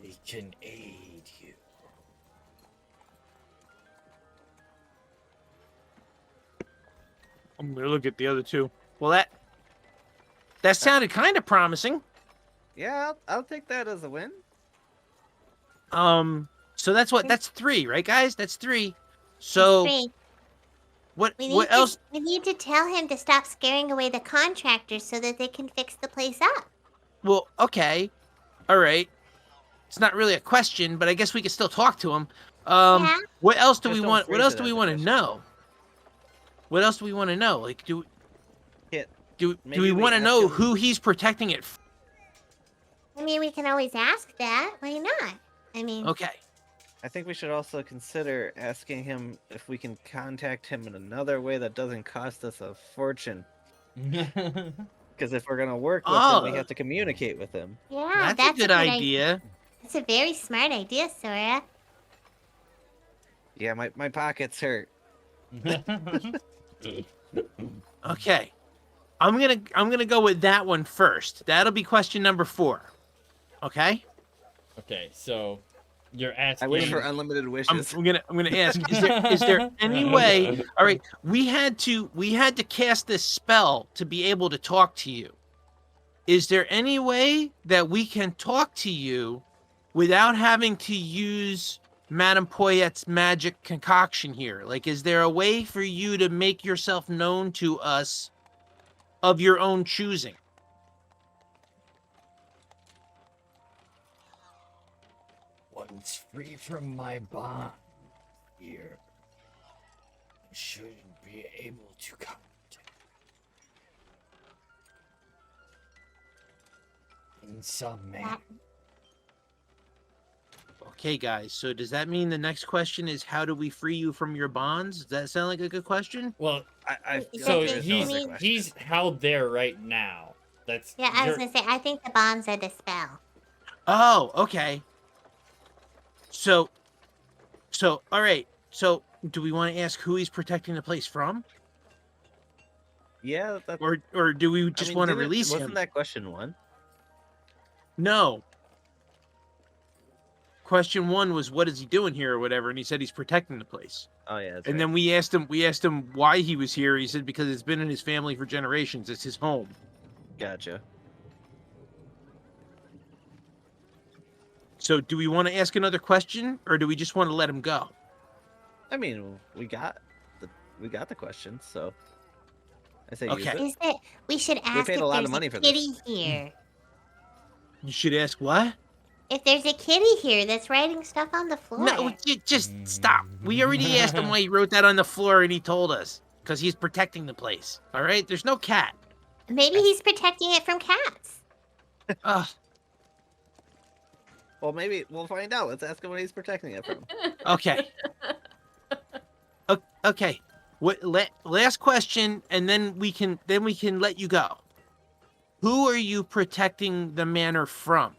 They can aid you. I'm gonna look at the other two. Well, that sounded kind of promising. Yeah, I'll take that as a win. So that's 3, right, guys? That's 3. So Great. what We need what else? We need to tell him to stop scaring away the contractors so that they can fix the place up. Well, okay, all right. It's not really a question, but I guess we can still talk to him. Yeah. What else do Just we don't want? What phrase else it do as we a want to question. know? What else do we want to know? Like, do Maybe we we want to ask know him- who he's protecting it? I mean, we can always ask that. Why not? I mean, Okay. I think we should also consider asking him if we can contact him in another way that doesn't cost us a fortune. Because if we're gonna work with him, we Oh. have to communicate with him. yeah, That's a good idea. That's a very smart idea, Sora. Yeah, my pockets hurt. Okay. I'm gonna go with that one first. That'll be question number 4. Okay. Okay, so You're asking. I wish for unlimited I'm wishes. gonna ask. Is there any way? All right, we had to cast this spell to be able to talk to you. Is there any way that we can talk to you without having to use Madame Poyette's magic concoction here? Like, is there a way for you to make yourself known to us of your own choosing? Once free from my bond here, I shouldn't be able to contact in some manner. Okay, guys. So does that mean the next question is how do we free you from your bonds? Does that sound like a good question? Well, I feel so like there's no other question. he's held there right now. That's Yeah, I was you're- gonna say, I think the bonds are the spell. Oh, okay. So, all right. So, do we want to ask who he's protecting the place from, Yeah, that's, or do we just want to didn't- release wasn't him? that question 1? No. Question 1 was what is he doing here or whatever, and he said he's protecting the place. Oh yeah. That's And right. then we asked him why he was here. He said because it's been in his family for generations. It's his home. Gotcha. So, do we want to ask another question, or do we just want to let him go? I mean, we got the question, so I say Okay. use it. Is it? We should ask paid if a lot of there's money a for this. kitty here. You should ask what? If there's a kitty here that's writing stuff on the floor. No, just stop. We already asked him why he wrote that on the floor, and he told us because he's protecting the place. All right, there's no cat. Maybe he's protecting it from cats. Ugh. Well, maybe we'll find out. Let's ask him what he's protecting it from. Okay. Okay. Last question, and then we can let you go. Who are you protecting the manor from?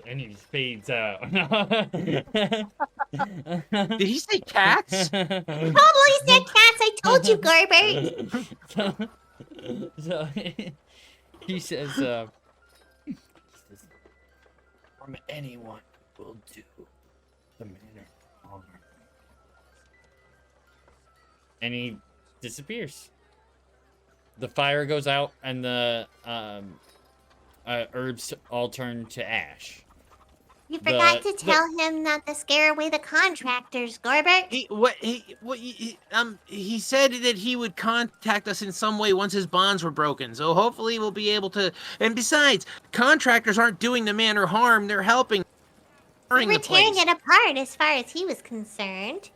and he fades out. Did he say cats? Totally said cats. I told you, Garbert. so he says, from anyone will do the manner honor. And he disappears. The fire goes out, and the herbs all turn to ash. You forgot to tell him not to scare away the contractors, Garbert. He said that he would contact us in some way once his bonds were broken. So hopefully we'll be able to. And besides, contractors aren't doing the manor harm; they're helping. We were tearing it apart as far as he was concerned.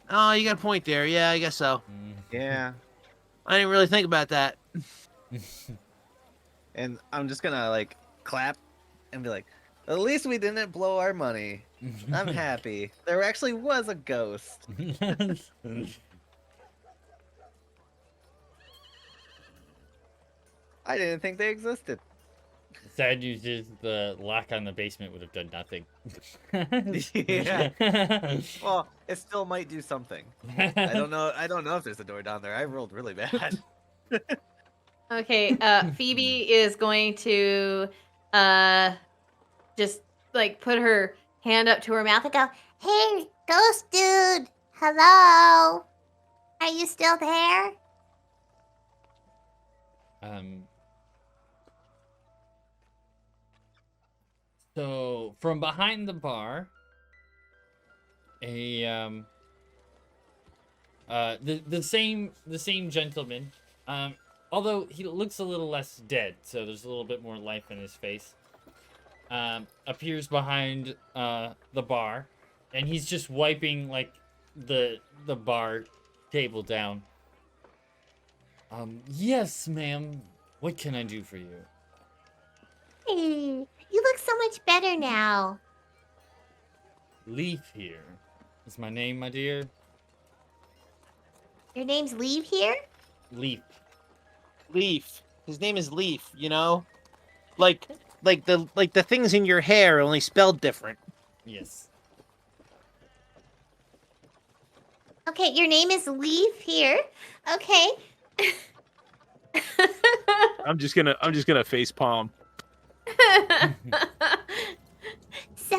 Oh, you got a point there. Yeah, I guess so. Yeah. I didn't really think about that. And I'm just gonna like clap and be like, at least we didn't blow our money. I'm happy. There actually was a ghost. I didn't think they existed. Sad news is the lock on the basement would have done nothing. Yeah. Well, it still might do something. I don't know if there's a door down there. I rolled really bad. Okay, Phoebe is going to just like put her hand up to her mouth and go, Hey, ghost dude. Hello. Are you still there? So from behind the bar, the same gentleman, although he looks a little less dead, so there's a little bit more life in his face, appears behind the bar, and he's just wiping like the bar table down. Yes, ma'am. What can I do for you? Hey, you look so much better now. Leaf here is my name, my dear. Your name's Leave here? Leaf. Leaf. His name is Leaf. You know, like the things in your hair, only spelled different. Yes. Okay, your name is Leave here. Okay. I'm just gonna face palm.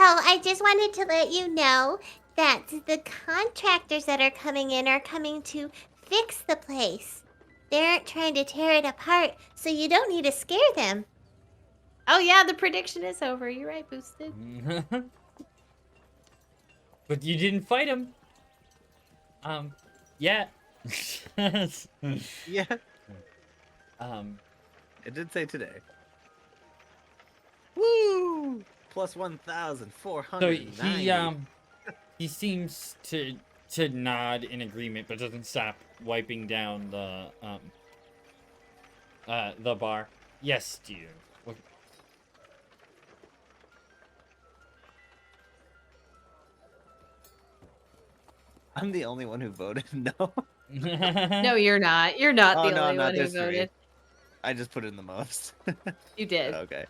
I just wanted to let you know that the contractors that are coming in are coming to fix the place. They aren't trying to tear it apart, so you don't need to scare them. Oh yeah, the prediction is over. You're right, Boosted. But you didn't fight him. Yeah. Yeah, um, it did say today. Woo! Plus 1,400. so he seems to nod in agreement, but doesn't stop wiping down the bar. Yes, dear. What- I'm the only one who voted no. No, you're not. You're not Oh, the no, only not one who this three. voted. I just put in the most. You did. Okay.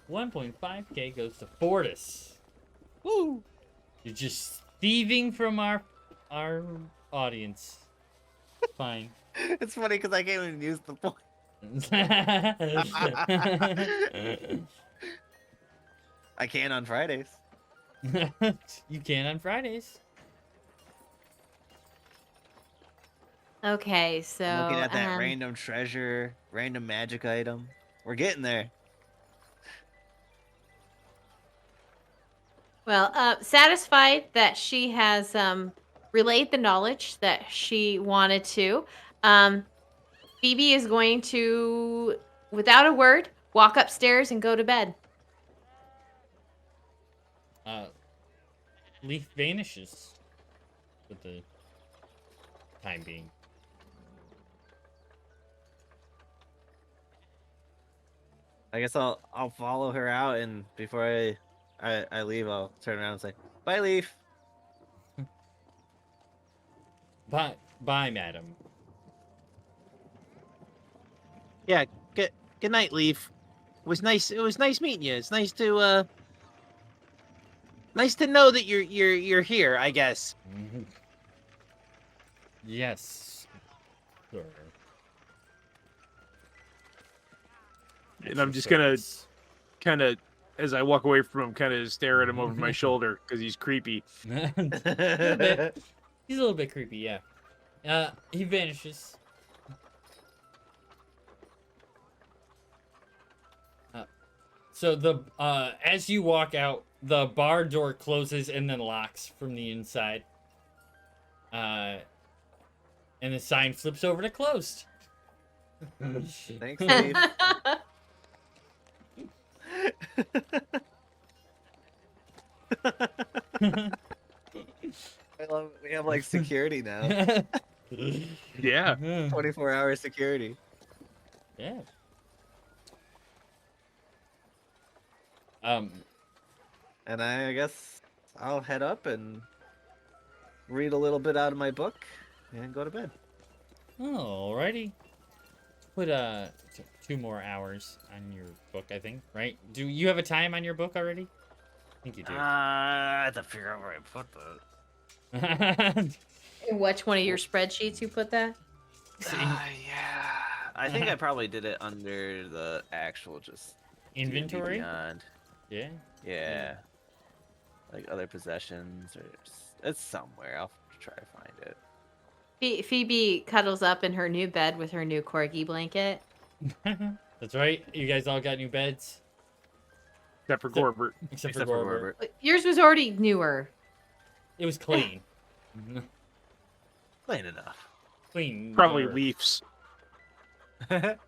1.5k goes to Fortis. Woo! You're just thieving from our audience. Fine. It's funny because I can't even use the point. I can on Fridays. You can on Fridays. Okay, so I'm looking at that random treasure, random magic item. We're getting there. well, satisfied that she has relayed the knowledge that she wanted to, Phoebe is going to, without a word, walk upstairs and go to bed. Leaf vanishes for the time being. I guess I'll follow her out, and before I leave, I'll turn around and say, "Bye, Leaf." Bye, madam. Yeah. Good night, Leaf. It was nice meeting you. It's nice to know that you're here, I guess. Yes, sir. And I'm just gonna kind of, as I walk away from him, kind of stare at him over my shoulder because he's creepy. A little bit. He's a little bit creepy, yeah. He vanishes. So as you walk out, the bar door closes and then locks from the inside. And the sign flips over to closed. Thanks, Leaf. I love it. We have like security now. Yeah. 24-hour security. Yeah. And I guess I'll head up and read a little bit out of my book and go to bed. Alrighty. Put 2 more hours on your book, I think, right? Do you have a time on your book already? I think you do. I have to figure out where I put that. In which one of your spreadsheets you put that? Yeah. I think I probably did it under the actual just Inventory? Beyond. Yeah. Yeah. Like other possessions or it's somewhere. I'll try to find it. Phoebe cuddles up in her new bed with her new corgi blanket. That's right. You guys all got new beds? Except for Gorbert. Except for Except for Gorbert. Gorbert. Yours was already newer. It was clean. Plain enough. Clean. Probably Gorbert. Leafs. That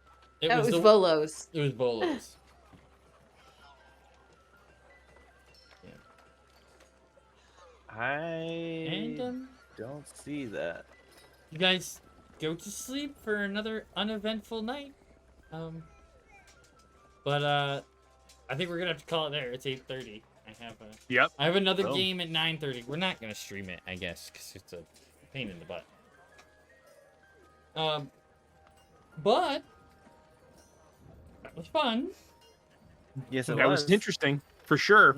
was the- Volo's. It was Bolo's. I And don't see that. you guys go to sleep for another uneventful night. But I think we're gonna have to call it there. It's 8:30. Yep. I have another Oh. game at 9:30. We're not gonna stream it, I guess, because it's a pain in the butt. But that was fun. Yes, it That was interesting for sure.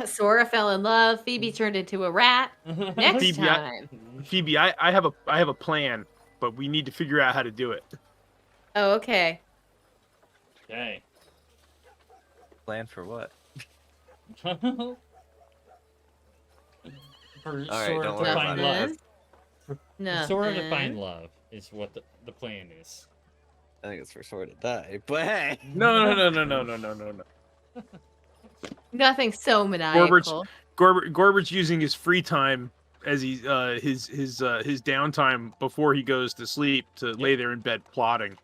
Sora fell in love. Phoebe turned into a rat. Next Phoebe, time. Phoebe, I have a plan, but we need to figure out how to do it. Oh, okay. Okay. Plan for what? For right, Sora don't to worry find about love. it. No. For Sora to find love is what the plan is. I think it's for Sora to die, but hey. No. Nothing so maniacal. Gorbert's using his free time as his downtime before he goes to sleep to lay there in bed plotting.